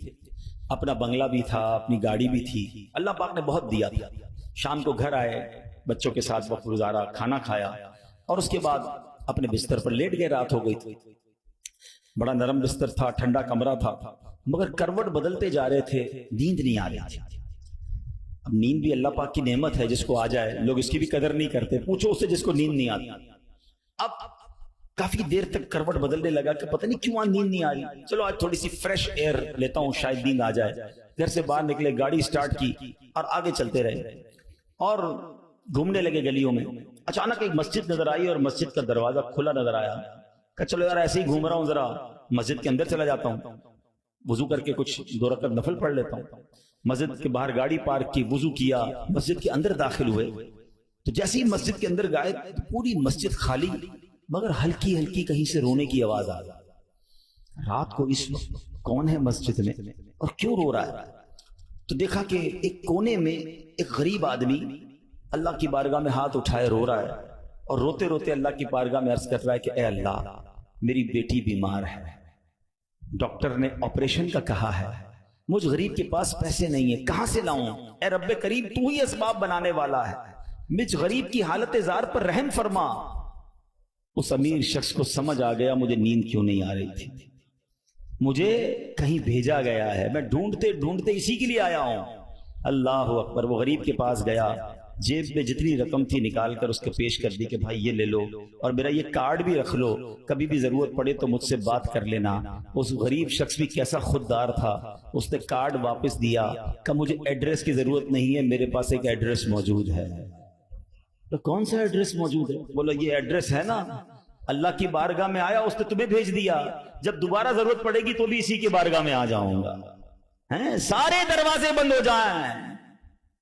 Speaker 2: اپنا بنگلہ بھی تھا، اپنی گاڑی بھی تھی، اللہ پاک نے بہت دیا تھا. شام کو گھر آئے، بچوں کے ساتھ وقت گزارا، کھانا کھایا اور اس کے بعد اپنے بستر پر لیٹ گئے. رات ہو گئی تھی، بڑا نرم بستر تھا، ٹھنڈا کمرہ تھا، مگر کروٹ بدلتے جا رہے تھے، نیند نہیں آ رہی تھی. اب نیند بھی اللہ پاک کی نعمت ہے، جس کو آ جائے لوگ اس کی بھی قدر نہیں کرتے. پوچھو اس سے جس کو نیند نہیں آتی. اب کافی دیر تک کروٹ بدلنے لگا کہ پتہ نہیں کیوں نیند نہیں آ رہی، چلو آج تھوڑی سی فریش ایئر لیتا ہوں شاید نیند آ جائے. گھر سے باہر نکلے، گاڑی سٹارٹ کی اور آگے چلتے رہے اور گھومنے لگے گلیوں میں. اچانک ایک مسجد نظر آئی اور مسجد کا دروازہ کھلا نظر آیا. کہ چلو یار ایسے ہی گھوم رہا ہوں، ذرا مسجد کے اندر چلا جاتا ہوں، وضو کر کے کچھ 2 رکعت نفل پڑھ لیتا ہوں. مسجد کے باہر گاڑی پارک کی، وضو کیا، مسجد کے اندر داخل ہوئے. تو جیسے ہی مسجد کے اندر گئے پوری مسجد خالی، مگر ہلکی ہلکی کہیں سے رونے کی آواز آ گئی. رات کو اس وقت کون ہے مسجد میں اور کیوں رو رہا ہے؟ تو دیکھا کہ ایک کونے میں ایک غریب آدمی اللہ کی بارگاہ میں ہاتھ اٹھائے رو رہا ہے اور روتے روتے اللہ کی بارگاہ میں عرض کر رہا ہے کہ اے اللہ، میری بیٹی بیمار ہے، ڈاکٹر نے آپریشن کا کہا ہے، مجھ غریب کے پاس پیسے نہیں ہیں، کہاں سے لاؤں؟ اے رب کریم، تو ہی اسباب بنانے والا ہے، مجھ غریب کی حالت زار پر رحم فرما. اس امیر شخص کو سمجھ آ گیا مجھے نیند کیوں نہیں آ رہی تھی، مجھے کہیں بھیجا گیا ہے، میں ڈھونڈتے ڈھونڈتے اسی کے لیے آیا ہوں. اللہ اکبر. وہ غریب کے پاس گیا، جیب میں جتنی رقم تھی نکال کر اس کے پیش کر دی کہ بھائی یہ لے لو اور میرا یہ کارڈ بھی رکھ لو، کبھی بھی ضرورت پڑے تو مجھ سے بات کر لینا. اس غریب شخص بھی کیسا خوددار تھا، اس نے کارڈ واپس دیا کہ مجھے ایڈریس کی ضرورت نہیں ہے، میرے پاس ایک ایڈریس موجود ہے. تو کون سا ایڈریس موجود ہے؟ بولو یہ ایڈریس ہے نا، اللہ کی بارگاہ میں آیا، اس نے تمہیں بھیج دیا، جب دوبارہ ضرورت پڑے گی تو بھی اسی کی بارگاہ میں آ جاؤں گا. سارے دروازے بند ہو جائیں،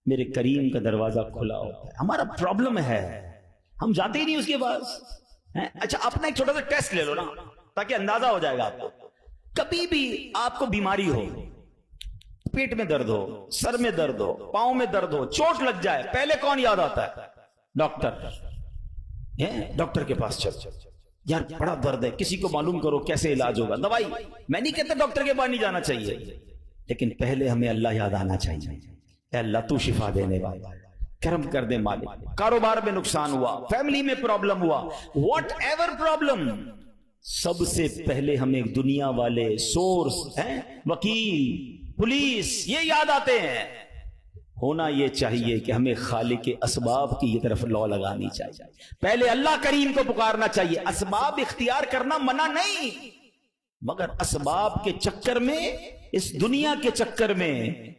Speaker 2: میرے کریم کا دروازہ کھلا ہوتا ہے. ہمارا پرابلم ہے ہم جاتے ہی نہیں اس کے پاس. اچھا اپنا ایک چھوٹا سا ٹیسٹ لے لو نا تاکہ اندازہ ہو جائے گا آپ کو. کبھی بھی آپ کو بیماری ہو، پیٹ میں درد ہو، سر میں درد ہو، پاؤں میں درد ہو، چوٹ لگ جائے، پہلے کون یاد آتا ہے؟ ڈاکٹر. ڈاکٹر کے پاس چل، یار بڑا درد ہے، کسی کو معلوم کرو کیسے علاج ہوگا، دوائی. میں نہیں کہتا ڈاکٹر کے پاس نہیں جانا چاہیے، لیکن پہلے ہمیں اللہ یاد آنا چاہیے. اے اللہ تو شفا دینے والا، کرم کر دے مالک. کاروبار میں نقصان ہوا، فیملی میں پرابلم ہوا، واٹ ایور پرابلم، سب سے پہلے ہمیں دنیا والے سورس وکیل، پولیس یہ یاد آتے ہیں. ہونا یہ چاہیے کہ ہمیں خالق کے اسباب کی یہ طرف لو لگانی چاہیے، پہلے اللہ کریم کو پکارنا چاہیے. اسباب اختیار کرنا منع نہیں، مگر اسباب کے چکر میں، اس دنیا کے چکر میں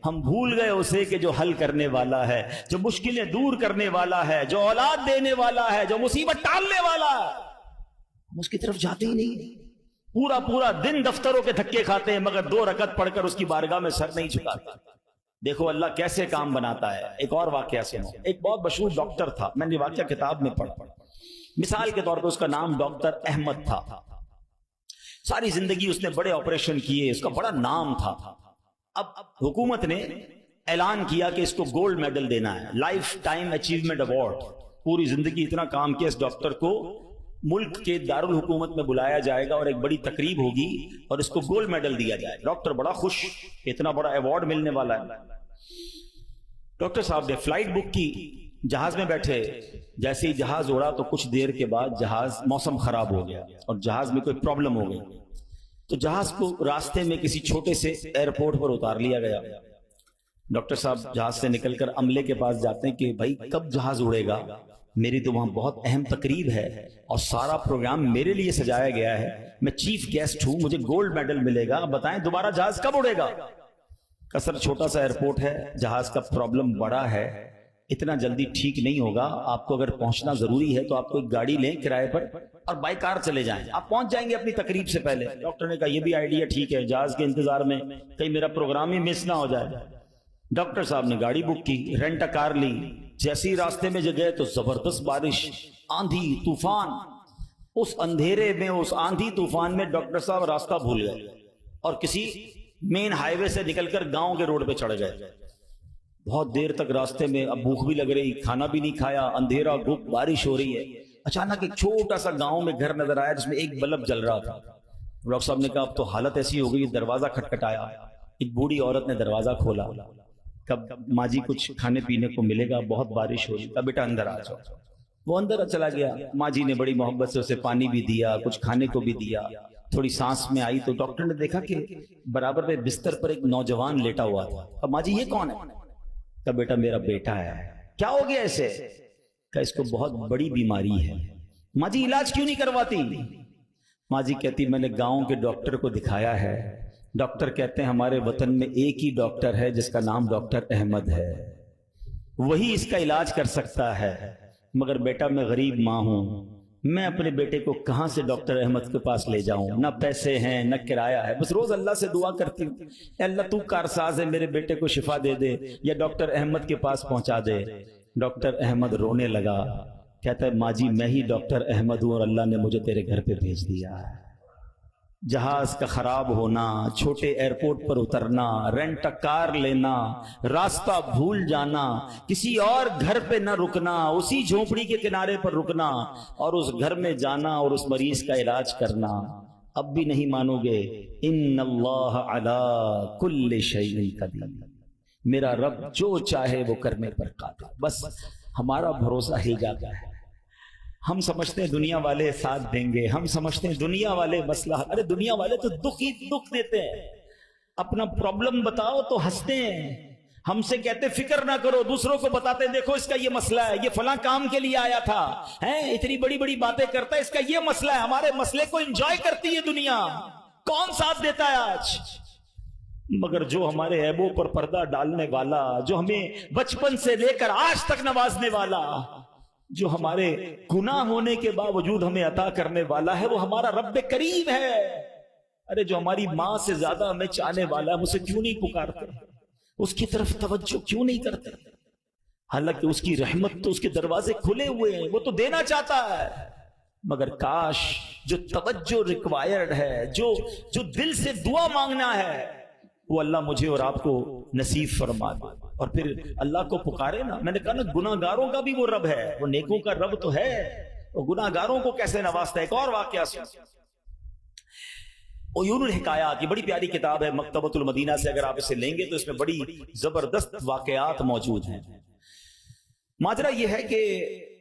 Speaker 2: ہم بھول گئے اسے کہ جو حل کرنے والا ہے، جو مشکلیں دور کرنے والا ہے، جو اولاد دینے والا ہے، جو مصیبت ٹالنے والا ہے. ہم اس کی طرف جاتے ہی نہیں. پورا پورا دن دفتروں کے دھکے کھاتے ہیں مگر 2 رکعت پڑھ کر اس کی بارگاہ میں سر نہیں جھکاتے. دیکھو اللہ کیسے کام بناتا ہے. ایک اور واقعہ سنو. ایک بہت مشہور ڈاکٹر تھا، میں نے واقعہ کتاب میں پڑھا. مثال کے طور پر اس کا نام ڈاکٹر احمد تھا. ساری زندگی اس نے بڑے آپریشن کیے، اس کا بڑا نام تھا. اب حکومت نے اعلان کیا کہ اس کو گولڈ میڈل دینا ہے، لائف ٹائم اچیومنٹ ایوارڈ. پوری زندگی اتنا کام کیا اس ڈاکٹر کو ملک کے دارالحکومت میں بلایا جائے گا اور ایک بڑی تقریب ہوگی اور اس کو گولڈ میڈل دیا جائے. ڈاکٹر بڑا خوش، اتنا بڑا ایوارڈ ملنے والا ہے. ڈاکٹر صاحب نے فلائٹ بک کی، جہاز میں بیٹھے. جیسے ہی جہاز اڑا تو کچھ دیر کے بعد جہاز موسم خراب ہو گیا اور جہاز میں کوئی پرابلم ہو گئی. تو جہاز کو راستے میں کسی چھوٹے سے ایئرپورٹ پر اتار لیا گیا. ڈاکٹر صاحب جہاز سے نکل کر عملے کے پاس جاتے ہیں کہ بھائی کب جہاز اڑے گا، میری تو وہاں بہت اہم تقریب ہے اور سارا پروگرام میرے لیے سجایا گیا ہے، میں چیف گیسٹ ہوں، مجھے گولڈ میڈل ملے گا، بتائیں دوبارہ جہاز کب اڑے گا؟ سر چھوٹا سا ایئرپورٹ ہے، جہاز کا پرابلم بڑا ہے، اتنا جلدی ٹھیک نہیں ہوگا. آپ کو اگر پہنچنا ضروری ہے تو آپ کو ایک گاڑی لیں کرائے پر اور بائی کار چلے جائیں، آپ پہنچ جائیں گے اپنی تقریب سے پہلے. ڈاکٹر نے کہا یہ بھی آئیڈیا ٹھیک ہے، جہاز کے انتظار میں کہیں میرا پروگرام ہی مس نہ ہو جائے. ڈاکٹر صاحب نے گاڑی بک کی، رینٹ کار لی. جیسے ہی راستے میں گئے تو زبردست بارش، آندھی طوفان. اس اندھیرے میں، اس آندھی طوفان میں ڈاکٹر صاحب راستہ بھول گئے اور کسی مین ہائی وے سے نکل کر گاؤں کے روڈ پہ چڑھ گئے. بہت دیر تک راستے میں، اب بھوک بھی لگ رہی، کھانا بھی نہیں کھایا، اندھیرا گھپ، بارش ہو رہی ہے. اچانک ایک چھوٹا سا گاؤں میں گھر نظر آیا جس میں ایک بلب جل رہا تھا. ڈاکٹر صاحب نے کہا اب تو حالت ایسی ہو گئی، دروازہ کھٹکھٹایا. ایک بوڑھی عورت نے دروازہ کھولا. کب ماں جی کچھ کھانے پینے کو ملے گا، بہت بارش ہو رہی ہے، بیٹا اندر آ جاؤ. وہ اندر چلا گیا. ماں جی نے بڑی محبت سے اسے پانی بھی دیا، کچھ کھانے کو بھی دیا. تھوڑی سانس میں آئی تو ڈاکٹر نے دیکھا کہ برابر میں بستر پر ایک نوجوان لیٹا ہوا تھا. اب ماں جی یہ کون ہے؟ کہ بیٹا میرا بیٹا ہے. کیا ہو گیا ایسے؟ کہ اس کو بہت بڑی بیماری ہے. ماں جی علاج کیوں نہیں کرواتی؟ ماں جی کہتی میں نے گاؤں کے ڈاکٹر کو دکھایا ہے. ڈاکٹر کہتے ہیں ہمارے وطن میں ایک ہی ڈاکٹر ہے جس کا نام ڈاکٹر احمد ہے, وہی اس کا علاج کر سکتا ہے. مگر بیٹا میں غریب ماں ہوں, میں اپنے بیٹے کو کہاں سے ڈاکٹر احمد کے پاس لے جاؤں؟ نہ پیسے ہیں نہ کرایہ ہے. بس روز اللہ سے دعا کرتی ہوں, اے اللہ تو کارساز ہے, میرے بیٹے کو شفا دے دے یا ڈاکٹر احمد کے پاس پہنچا دے. ڈاکٹر احمد رونے لگا, کہتا ہے ماں جی میں ہی ڈاکٹر احمد ہوں اور اللہ نے مجھے تیرے گھر پہ بھیج دیا ہے. جہاز کا خراب ہونا, چھوٹے ایئرپورٹ پر اترنا, رینٹ کار لینا, راستہ بھول جانا, کسی اور گھر پہ نہ رکنا, اسی جھونپڑی کے کنارے پر رکنا اور اس گھر میں جانا اور اس مریض کا علاج کرنا. اب بھی نہیں مانو گے؟ ان اللہ علی کل شیء قدیر, میرا رب جو چاہے وہ کرنے پر قادر. بس ہمارا بھروسہ ہی جاتا ہے. ہم سمجھتے ہیں دنیا والے ساتھ دیں گے, ہم سمجھتے ہیں دنیا والے مسئلہ, ارے دنیا والے تو دکھ ہی دکھ دیتے ہیں. اپنا پرابلم بتاؤ تو ہنستے ہیں, ہم سے کہتے فکر نہ کرو, دوسروں کو بتاتے دیکھو اس کا یہ مسئلہ ہے, یہ فلاں کام کے لیے آیا تھا, اتنی بڑی بڑی باتیں کرتا ہے, اس کا یہ مسئلہ ہے. ہمارے مسئلے کو انجوائے کرتی ہے دنیا, کون ساتھ دیتا ہے آج؟ مگر جو ہمارے عیبوں پر پردہ ڈالنے والا, جو ہمیں بچپن سے لے کر آج تک نوازنے والا, جو ہمارے گناہ ہونے کے باوجود ہمیں عطا کرنے والا ہے, وہ ہمارا رب کریم ہے. ارے جو ہماری ماں سے زیادہ ہمیں چاہنے والا ہے, ہم اسے کیوں نہیں پکارتے, اس کی طرف توجہ کیوں نہیں کرتے؟ حالانکہ اس کی رحمت تو اس کے دروازے کھلے ہوئے ہیں, وہ تو دینا چاہتا ہے. مگر کاش جو توجہ ریکوائرڈ ہے, جو دل سے دعا مانگنا ہے, وہ اللہ مجھے اور آپ کو نصیب فرما دے. اور پھر اللہ کو پکارے نا. میں نے کہا نا گناہ گاروں کا بھی وہ رب ہے, وہ نیکوں کا رب تو ہے, وہ گناہ گاروں کو کیسے نوازتا ہے. ایک اور واقعہ سن, عیون الحکایات, یہ بڑی پیاری کتاب ہے مکتبۃ المدینہ سے, اگر آپ اسے لیں گے تو اس میں بڑی زبردست واقعات موجود ہیں. ماجرا یہ ہے کہ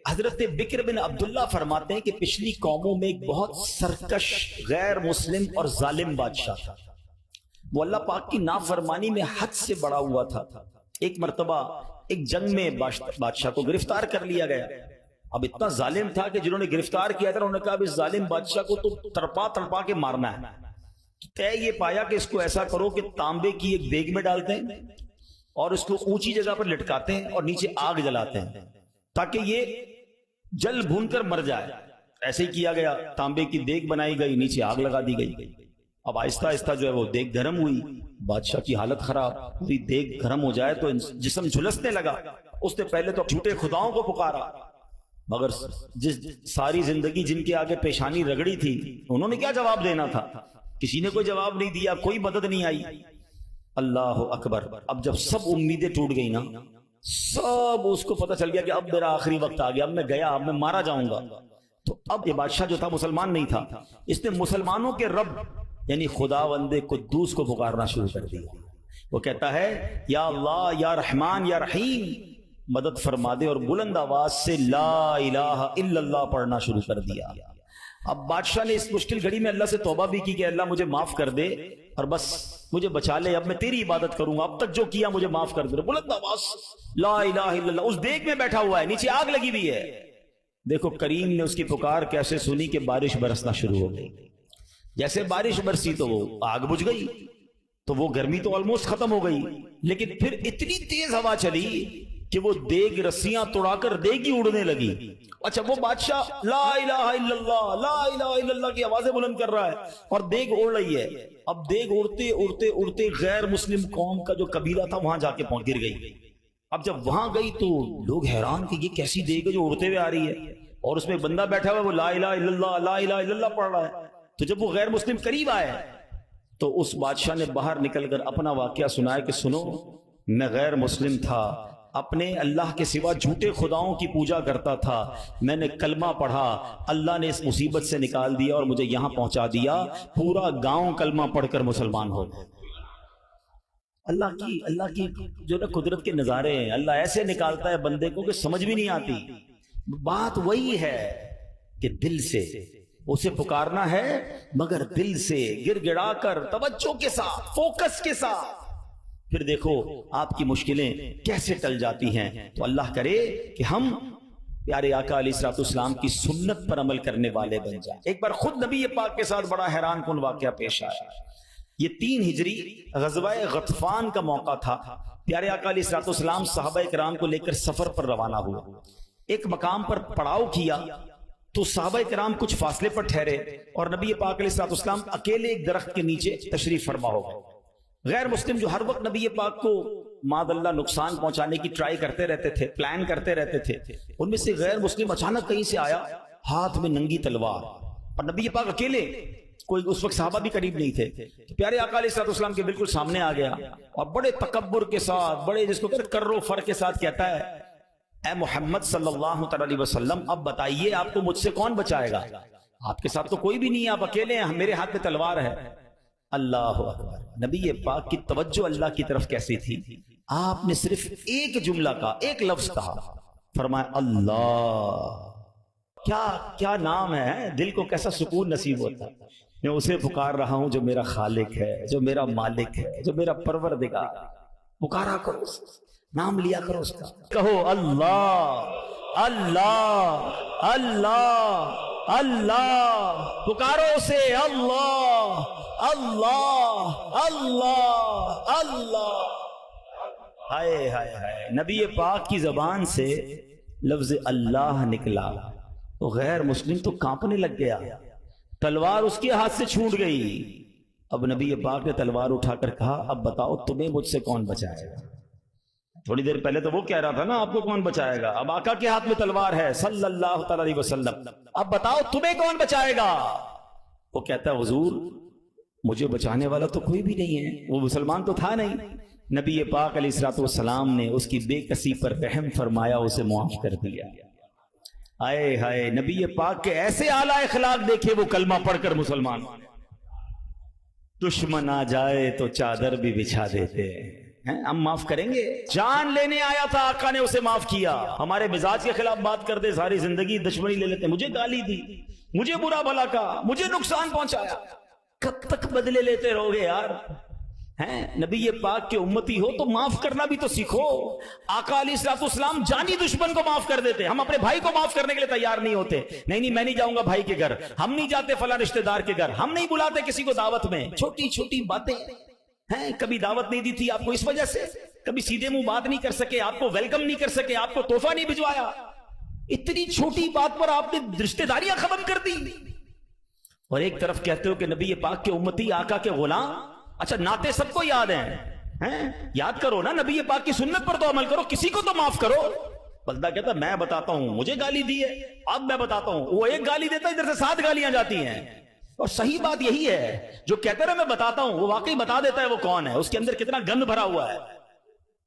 Speaker 2: حضرت بکر بن عبداللہ فرماتے ہیں کہ پچھلی قوموں میں ایک بہت سرکش, غیر مسلم اور ظالم بادشاہ تھا. وہ اللہ پاک کی نافرمانی میں حد سے بڑا ہوا تھا. ایک مرتبہ ایک جنگ میں بادشاہ کو گرفتار کر لیا گیا. اب اتنا ظالم تھا کہ جنہوں نے گرفتار کیا تھا انہوں نے کہا اس ظالم بادشاہ کو تو تڑپا کے مارنا ہے. طے یہ پایا کہ اس کو ایسا کرو کہ تانبے کی ایک دیگ میں ڈالتے ہیں اور اس کو اونچی جگہ پر لٹکاتے ہیں اور نیچے آگ جلاتے ہیں تاکہ یہ جل بھون کر مر جائے. ایسے ہی کیا گیا, تانبے کی دیگ بنائی گئی, نیچے آگ لگا دی گئی. اب آہستہ آہستہ جو ہے وہ دیگ گرم ہوئی, بادشاہ کی حالت خراب ہوئی. دیگ گرم ہو جائے تو جسم جھلسنے لگا. اس نے پہلے تو جھوٹے خداؤں کو پکارا, مگر جس ساری زندگی جن کے آگے پیشانی رگڑی تھی انہوں نے کیا جواب دینا تھا؟ کسی نے کوئی جواب نہیں دیا, کوئی مدد نہیں آئی. اللہ اکبر. اب جب سب امیدیں ٹوٹ گئی نا, سب اس کو پتہ چل گیا کہ اب میرا آخری وقت آ گیا, اب میں گیا, اب میں مارا جاؤں گا. تو اب یہ بادشاہ جو تھا مسلمان نہیں تھا, اس نے مسلمانوں کے رب یعنی خداوند قدوس کو پکارنا شروع کر دیا. وہ کہتا ہے یا اللہ, یا رحمان, یا رحیم, مدد فرما دے, اور بلند آواز سے لا الہ الا اللہ پڑھنا شروع کر دیا. اب بادشاہ نے اس مشکل گھڑی میں اللہ سے توبہ بھی کی کہ اللہ مجھے معاف کر دے اور بس مجھے بچا لے, اب میں تیری عبادت کروں گا, اب تک جو کیا مجھے معاف کر دے. بلند آواز لا الہ الا اللہ. اس دیگ میں بیٹھا ہوا ہے, نیچے آگ لگی ہوئی ہے. دیکھو کریم نے اس کی پکار کیسے سنی کہ بارش برسنا شروع ہو گئی. جیسے بارش برسی تو وہ آگ بجھ گئی, تو وہ گرمی تو آلموسٹ ختم ہو گئی, لیکن پھر اتنی تیز ہوا چلی کہ وہ دیگ رسیاں توڑا کر دیگ ہی اڑنے لگی. اچھا وہ بادشاہ لا الہ الا اللہ, لا الہ الا اللہ کی آوازیں بلند کر رہا ہے اور دیگ اڑ رہی ہے. اب دیگ اڑتے اڑتے اڑتے غیر مسلم قوم کا جو قبیلہ تھا وہاں جا کے گر گئی. اب جب وہاں گئی تو لوگ حیران کہ یہ کیسی دیگ ہے جو اڑتے ہوئے آ رہی ہے, اور اس میں بندہ بیٹھا ہوا ہے وہ لا الہ الا اللہ, لا الہ الا اللہ پڑھ رہا ہے. تو جب وہ غیر مسلم قریب آئے تو اس بادشاہ نے باہر نکل کر اپنا واقعہ سنایا کہ سنو, میں غیر مسلم تھا, اپنے اللہ کے سوا جھوٹے خداؤں کی پوجا کرتا تھا, میں نے کلمہ پڑھا, اللہ نے اس مصیبت سے نکال دیا اور مجھے یہاں پہنچا دیا. پورا گاؤں کلمہ پڑھ کر مسلمان ہو گئے. اللہ کی جو نا قدرت کے نظارے ہیں, اللہ ایسے نکالتا ہے بندے کو کہ سمجھ بھی نہیں آتی. بات وہی ہے کہ دل سے اسے پکارنا ہے, مگر دل سے گر گڑا کر توجہ کے ساتھ, فوکس کے ساتھ, پھر دیکھو آپ کی مشکلیں کیسے ٹل جاتی ہیں. تو اللہ کرے کہ ہم پیارے آقا علیہ الصلوۃ والسلام کی سنت پر عمل کرنے والے بن جائیں. ایک بار خود نبی پاک کے ساتھ بڑا حیران کن واقعہ پیش آیا. یہ 3 ہجری غزوہ غطفان کا موقع تھا. پیارے آقا علیہ الصلوۃ والسلام صحابہ کرام کو لے کر سفر پر روانہ ہوئے. ایک مقام پر پڑاؤ کیا تو صحابہ کرام کچھ فاصلے پر ٹھہرے اور نبی پاک علیہ الصلوۃ والسلام اکیلے ایک درخت کے نیچے تشریف فرما ہو گئے. غیر مسلم جو ہر وقت نبی پاک کو معاذ اللہ نقصان پہنچانے کی ٹرائی کرتے رہتے تھے، پلان کرتے رہتے تھے، ان میں سے غیر مسلم اچانک کہیں سے آیا ہاتھ میں ننگی تلوار، اور نبی پاک اکیلے، کوئی اس وقت صحابہ بھی قریب نہیں تھے. تو پیارے آقا علیہ الصلوۃ والسلام کے بالکل سامنے آ گیا اور بڑے تکبر کے ساتھ، بڑے جس کو کہتے ہیں کر و فر کے ساتھ کہتا ہے، اے محمد صلی اللہ علیہ وسلم اب بتائیے آپ کو مجھ سے کون بچائے گا؟ آپ کے ساتھ تو کوئی بھی نہیں ہے، آپ اکیلے ہیں، میرے ہاتھ میں تلوار ہے. اللہ اکبر. نبی پاک کی توجہ اللہ کی طرف کیسی تھی؟ آپ نے صرف ایک جملہ کہا، ایک لفظ کہا، فرمایا اللہ. کیا نام ہے، دل کو کیسا سکون نصیب ہوتا ہے. میں اسے پکار رہا ہوں جو میرا خالق ہے، جو میرا مالک ہے، جو میرا پروردگار. پکارا کرو، نام لیا کرو اس کا، کہو اللہ اللہ اللہ اللہ، پکارو اسے اللہ اللہ اللہ اللہ. ہائے ہائے ہائے، نبی پاک کی زبان سے لفظ اللہ نکلا تو غیر مسلم تو کانپنے لگ گیا، تلوار اس کے ہاتھ سے چھوٹ گئی. اب نبی پاک نے تلوار اٹھا کر کہا اب بتاؤ تمہیں مجھ سے کون بچائے گا؟ تھوڑی دیر پہلے تو وہ کہہ رہا تھا نا آپ کو کون بچائے گا، اب آقا کے ہاتھ میں تلوار ہے صلی اللہ تعالی علیہ وسلم، اب بتاؤ تمہیں کون بچائے گا؟ وہ کہتا ہے حضور مجھے بچانے والا تو کوئی بھی نہیں ہے، وہ مسلمان تو تھا نہیں. نبی پاک علیہ الصلوۃ والسلام نے اس کی بے کسی پر رحم فرمایا، اسے معاف کر دیا. آئے ہائے، نبی پاک کے ایسے اعلیٰ اخلاق دیکھے، وہ کلمہ پڑھ کر مسلمان. دشمن آ جائے تو چادر بھی بچھا دیتے ہیں، ہم معاف کریں گے. جان لینے آیا تھا آقا نے اسے معاف کیا. ہمارے مزاج کے خلاف بات کر دے ساری زندگی دشمنی لے لیتے، مجھے گالی دی، مجھے برا بھلا کہا، مجھے نقصان پہنچایا. کب تک بدلے لیتے رہو گے یار؟ نبی پاک کے امتی ہو تو معاف کرنا بھی تو سیکھو. آقا علیہ الصلوۃ والسلام جانی دشمن کو معاف کر دیتے، ہم اپنے بھائی کو معاف کرنے کے لیے تیار نہیں ہوتے. نہیں میں نہیں جاؤں گا بھائی کے گھر، ہم نہیں جاتے فلاں رشتہ دار کے گھر، ہم نہیں بلاتے کسی کو دعوت میں. چھوٹی چھوٹی باتیں ہیں، کبھی دعوت نہیں دی تھی آپ کو اس وجہ سے، کبھی سیدھے منہ بات نہیں کر سکے، آپ کو ویلکم نہیں کر سکے، آپ کو تحفہ نہیں بھجوایا، اتنی چھوٹی بات پر آپ نے رشتہ داریاں ختم کر دی. اور ایک طرف کہتے ہو کہ نبی پاک کے امتی، آقا کے غلام. اچھا نعتیں سب کو یاد ہیں، یاد کرو نا، نبی پاک کی سنت پر تو عمل کرو، کسی کو تو معاف کرو. بندہ کہتا میں بتاتا ہوں، مجھے گالی دی ہے، اب میں بتاتا ہوں. وہ ایک گالی دیتا ہے، ادھر سے 7 گالیاں جاتی ہیں. اور صحیح بات یہی ہے، جو کہتا ہے میں بتاتا ہوں، وہ واقعی بتا دیتا ہے وہ کون ہے، اس کے اندر کتنا گند بھرا ہوا ہے.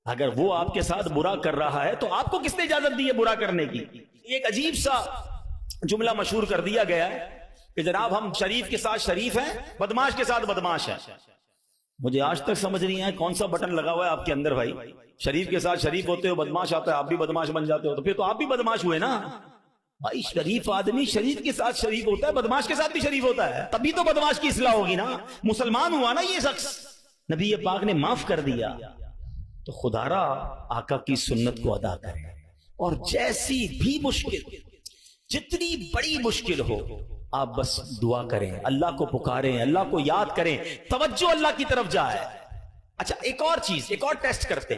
Speaker 2: اگر وہ آپ کے ساتھ برا کر رہا ہے تو آپ کو کس نے اجازت دی ہے برا کرنے کی؟ ایک عجیب سا جملہ مشہور کر دیا گیا ہے کہ جناب ہم شریف کے ساتھ شریف ہیں، بدماش کے ساتھ بدماش ہیں. مجھے آج تک سمجھ نہیں آیا کون سا بٹن لگا ہوا ہے آپ کے اندر بھائی. شریف کے ساتھ شریف ہوتے ہو، بدماش آتا ہے آپ بھی بدماش بن جاتے ہو، تو پھر تو آپ بھی بدماش ہوئے نا بھائی. شریف آدمی شریف کے ساتھ شریف ہوتا ہے، بدماش کے ساتھ بھی شریف ہوتا ہے، تبھی تو بدماش کی اصلاح ہوگی نا. مسلمان ہوا نا یہ شخص، نبی پاک نے معاف کر دیا. تو خدا را آقا کی سنت کو ادا کریں، اور جیسی بھی مشکل، جتنی بڑی مشکل ہو، آپ بس دعا کریں، اللہ کو پکاریں، اللہ کو یاد کریں، توجہ اللہ کی طرف جائے. اچھا ایک اور چیز، ایک اور ٹیسٹ کرتے.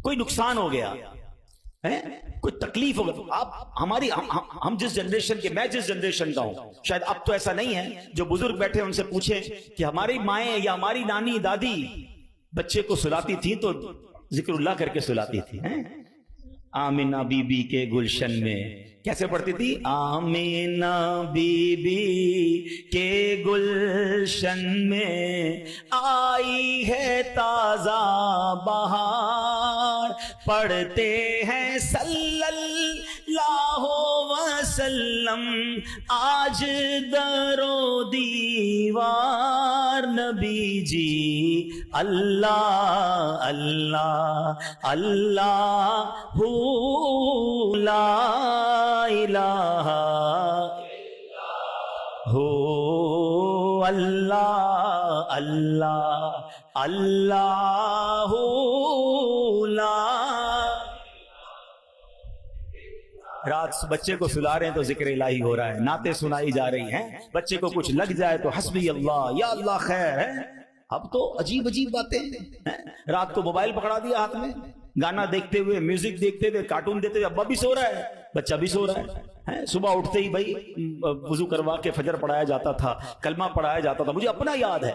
Speaker 2: کوئی نقصان ہو گیا، کوئی تکلیف ہو گئی، آپ ہماری ہم جس جنریشن کے، میں جس جنریشن کا ہوں، شاید اب تو ایسا نہیں ہے، جو بزرگ بیٹھے ان سے پوچھیں کہ ہماری مائیں یا ہماری نانی دادی بچے کو سلاتی تھی تو ذکر اللہ کر کے سلاتی تھی. آمینہ بی بی کے گلشن میں کیسے پڑھتی تھی؟ آمینہ بی بی کے گلشن میں آئی ہے تازہ بہار، پڑھتے ہیں صلی اللہ وسلم آج در و دیوار. نبی جی اللہ اللہ اللہ لا الہ ہو اللہ اللہ اللہ لا. رات بچے کو سلا رہے ہیں تو ذکر الہی ہو رہا ہے، نعتیں سنائی جا رہی ہیں، بچے کو کچھ لگ جائے تو حسبی اللہ، یا اللہ خیر ہے. اب تو عجیب عجیب باتیں ہیں. رات کو موبائل پکڑا دیا ہاتھ میں، گانا دیکھتے ہوئے، میوزک دیکھتے ہوئے، کارٹون دیکھتے ہوئے، ابا بھی سو رہا ہے، بچہ بھی سو رہا ہے. صبح اٹھتے ہی بھائی وضو کروا کے فجر پڑھایا جاتا تھا، کلمہ پڑھایا جاتا تھا. مجھے اپنا یاد ہے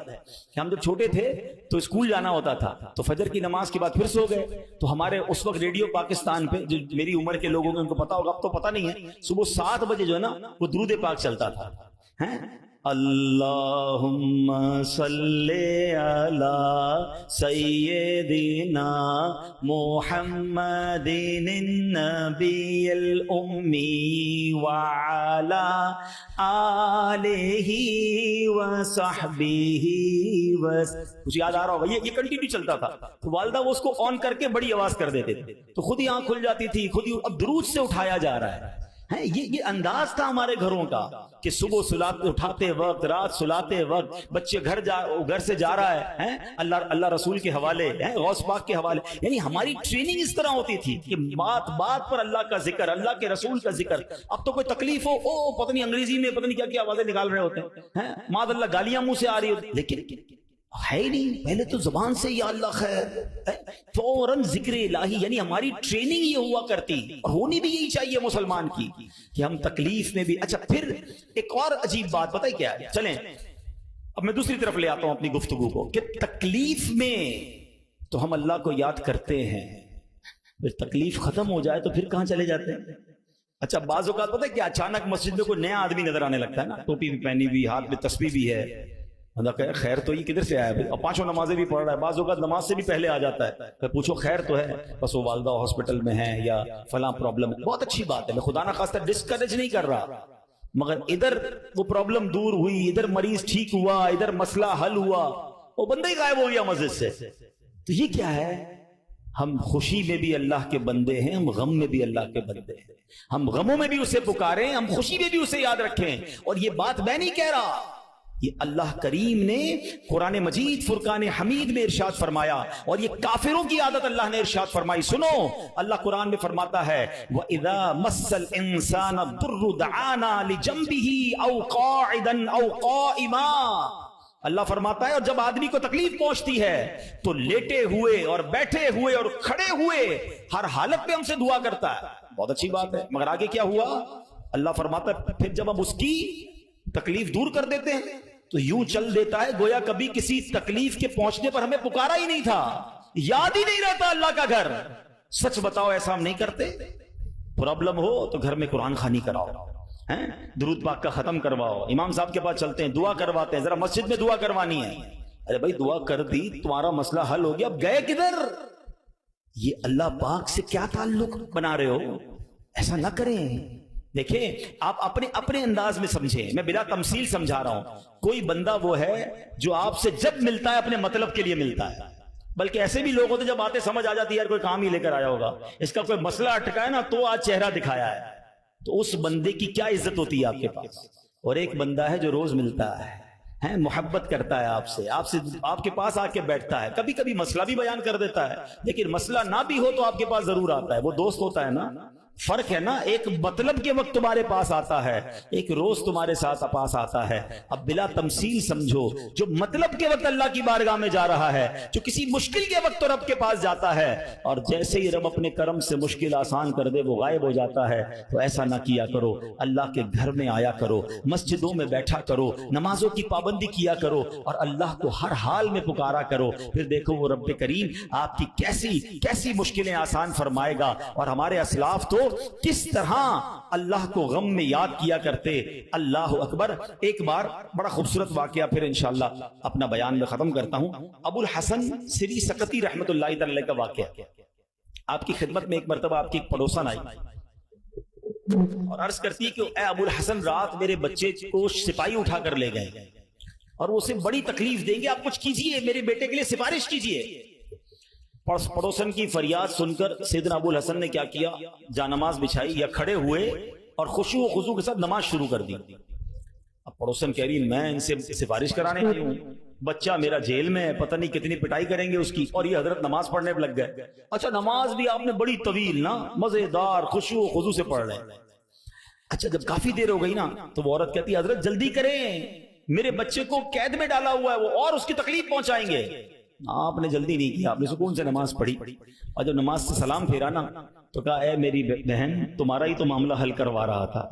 Speaker 2: کہ ہم جب چھوٹے تھے تو اسکول جانا ہوتا تھا تو فجر کی نماز کے بعد پھر سو گئے تو ہمارے اس وقت ریڈیو پاکستان پہ، جو میری عمر کے لوگوں ان کو پتا ہوگا، اب تو پتا نہیں ہے، صبح 7 بجے جو ہے نا وہ درود پاک چلتا تھا. اللہم صلی علی سیدنا محمد النبی الامی وعلی آلہ وصحبہ کچھ یاد آ رہا ہوگا، یہ کنٹینیو چلتا تھا. تو والدہ وہ اس کو آن کر کے بڑی آواز کر دیتے تھے تو خود ہی آنکھ کھل جاتی تھی، خود ہی اب درود سے اٹھایا جا رہا ہے. یہ انداز تھا ہمارے گھروں کا کہ صبح اٹھاتے وقت، رات سلاتے وقت، بچے گھر سے جا رہا ہے اللہ رسول کے حوالے، غوث پاک کے حوالے. یعنی ہماری ٹریننگ اس طرح ہوتی تھی کہ بات بات پر اللہ کا ذکر، اللہ کے رسول کا ذکر. اب تو کوئی تکلیف ہو، پتہ نہیں انگریزی میں پتہ نہیں کیا کیا آوازیں نکال رہے ہوتے ہیں، معاذ اللہ گالیاں منہ سے آ رہی ہوتی، لیکن ہے ہی نہیں. پہلے تو زبان سے یا اللہ خیر، فوراً ذکر الہی. یعنی ہماری ٹریننگ یہ ہوا کرتی، اور ہونی بھی یہی چاہیے مسلمان کی، کہ ہم تکلیف میں بھی. اچھا پھر ایک اور عجیب بات پتہ ہے کیا ہے؟ چلیں اب میں دوسری طرف لے آتا ہوں اپنی گفتگو کو، کہ تکلیف میں تو ہم اللہ کو یاد کرتے ہیں، پھر تکلیف ختم ہو جائے تو پھر کہاں چلے جاتے ہیں؟ اچھا بعض اوقات پتہ ہے کہ اچانک مسجد میں کوئی نیا آدمی نظر آنے لگتا ہے نا، ٹوپی بھی پہنی ہوئی، ہاتھ میں تسبیح بھی ہے، خیر تو یہ کدھر سے آیا ہے؟ اور 5 نمازیں بھی پڑھ رہا ہے، بعض اوقات نماز سے بھی پہلے آ جاتا ہے. پھر پوچھو خیر تو ہے؟ بس وہ والدہ ہاسپٹل میں ہے یا فلاں پرابلم ہے. بہت اچھی بات ہے، میں خدا نہ خواستہ ڈسکریج نہیں کر رہا، مگر ادھر وہ پرابلم دور ہوئی، ادھر مریض ٹھیک ہوا، ادھر مسئلہ حل ہوا، وہ بندہ ہی غائب ہو گیا مسجد سے. تو یہ کیا ہے؟ ہم خوشی میں بھی اللہ کے بندے ہیں، ہم غم میں بھی اللہ کے بندے ہیں. ہم غموں میں بھی اسے پکاریں، ہم خوشی میں بھی اسے یاد رکھیں. اور یہ بات میں نہیں کہہ رہا، یہ اللہ کریم نے قرآن مجید فرقان حمید میں ارشاد فرمایا، اور یہ کافروں کی عادت اللہ نے ارشاد فرمائی. سنو، اللہ قرآن میں فرماتا ہے وَإِذَا مَسَّ الْإِنسَانَ الضُّرُّ دَعَانَا لِجَنبِهِ أَوْ قَاعِدًا أَوْ قَائِمًا. اللہ فرماتا ہے اور جب آدمی کو تکلیف پہنچتی ہے تو لیٹے ہوئے اور بیٹھے ہوئے اور کھڑے ہوئے ہر حالت میں ہم سے دعا کرتا ہے. بہت اچھی بات ہے، مگر آگے کیا ہوا؟ اللہ فرماتا ہے پھر جب ہم اس کی تکلیف دور کر دیتے ہیں تو یوں چل دیتا ہے گویا کبھی کسی تکلیف کے پہنچنے پر ہمیں پکارا ہی نہیں تھا، یاد ہی نہیں رہتا اللہ کا گھر. سچ بتاؤ ایسا ہم نہیں کرتے؟ پرابلم ہو تو گھر میں قرآن خوانی کراؤ، درود پاک کا ختم کرواؤ، امام صاحب کے پاس چلتے ہیں، دعا کرواتے ہیں، ذرا مسجد میں دعا کروانی ہے. ارے بھائی دعا کر دی، تمہارا مسئلہ حل ہو گیا، اب گئے کدھر؟ یہ اللہ پاک سے کیا تعلق بنا رہے ہو؟ ایسا نہ کریں. دیکھیں آپ اپنے انداز میں سمجھیں، میں بلا تمثیل سمجھا رہا ہوں. کوئی بندہ وہ ہے جو آپ سے جب ملتا ہے اپنے مطلب کے لیے ملتا ہے، بلکہ ایسے بھی لوگ ہوتے جب آتے سمجھ آ جاتی ہے یار کوئی کام ہی لے کر آیا ہوگا، اس کا کوئی مسئلہ اٹکا ہے نا تو آج چہرہ دکھایا ہے، تو اس بندے کی کیا عزت ہوتی ہے آپ کے پاس. اور ایک بندہ ہے جو روز ملتا ہے، محبت کرتا ہے آپ کے پاس آ کے بیٹھتا ہے، کبھی کبھی مسئلہ بھی بیان کر دیتا ہے، لیکن مسئلہ نہ بھی ہو تو آپ کے پاس ضرور آتا ہے. وہ دوست ہوتا ہے نا، فرق ہے نا، ایک مطلب کے وقت تمہارے پاس آتا ہے، ایک روز تمہارے ساتھ پاس آتا ہے. اب بلا تمثیل سمجھو، جو مطلب کے وقت اللہ کی بارگاہ میں جا رہا ہے، جو کسی مشکل کے وقت تو رب کے پاس جاتا ہے، اور جیسے ہی رب اپنے کرم سے مشکل آسان کر دے وہ غائب ہو جاتا ہے. تو ایسا نہ کیا کرو، اللہ کے گھر میں آیا کرو، مسجدوں میں بیٹھا کرو، نمازوں کی پابندی کیا کرو، اور اللہ کو ہر حال میں پکارا کرو. پھر دیکھو وہ رب کریم آپ کی کیسی مشکلیں آسان فرمائے گا. اور ہمارے اسلاف تو کس طرح اللہ کو غم میں یاد کیا کرتے. اللہ اکبر. ایک بار بڑا خوبصورت واقعہ پھر انشاءاللہ اپنا بیان میں ختم کرتا ہوں. ابو الحسن سری سقطی رحمت اللہ تعالی کا واقعہ. آپ کی خدمت میں ایک مرتبہ آپ کی ایک پڑوسن آئی اور عرض کرتی کہ اے ابو الحسن، رات میرے بچے کو سپاہی اٹھا کر لے گئے اور وہ اسے بڑی تکلیف دیں گے، آپ کچھ کیجئے، میرے بیٹے کے لیے سفارش کیجئے. پڑوسن کی فریاد سن کر سیدنا ابو الحسن نے کیا کیا، جانماز بچھائی یا کھڑے ہوئے اور خشوع و خضوع کے ساتھ نماز شروع کر دی. اب پڑوسن کہہ رہی میں ان سے سفارش کرانے آئی ہوں، بچہ میرا جیل میں ہے، پتہ نہیں کتنی پٹائی کریں گے اس کی، اور یہ حضرت نماز پڑھنے پہ لگ گئے۔ اچھا نماز بھی آپ نے بڑی طویل نا، مزیدار خشوع و خضوع سے پڑھ رہے ہیں۔ اچھا جب کافی دیر ہو گئی نا تو وہ عورت کہتی ہے حضرت جلدی کریں، میرے بچے کو قید میں ڈالا ہوا ہے وہ، اور اس کی تکلیف پہنچائیں گے۔ آپ نے جلدی نہیں کیا، آپ نے سکون سے نماز پڑھی، اور جب نماز سے سلام پھیرا نا تو کہا اے میری بہن، تمہارا ہی تو معاملہ حل کروا رہا تھا۔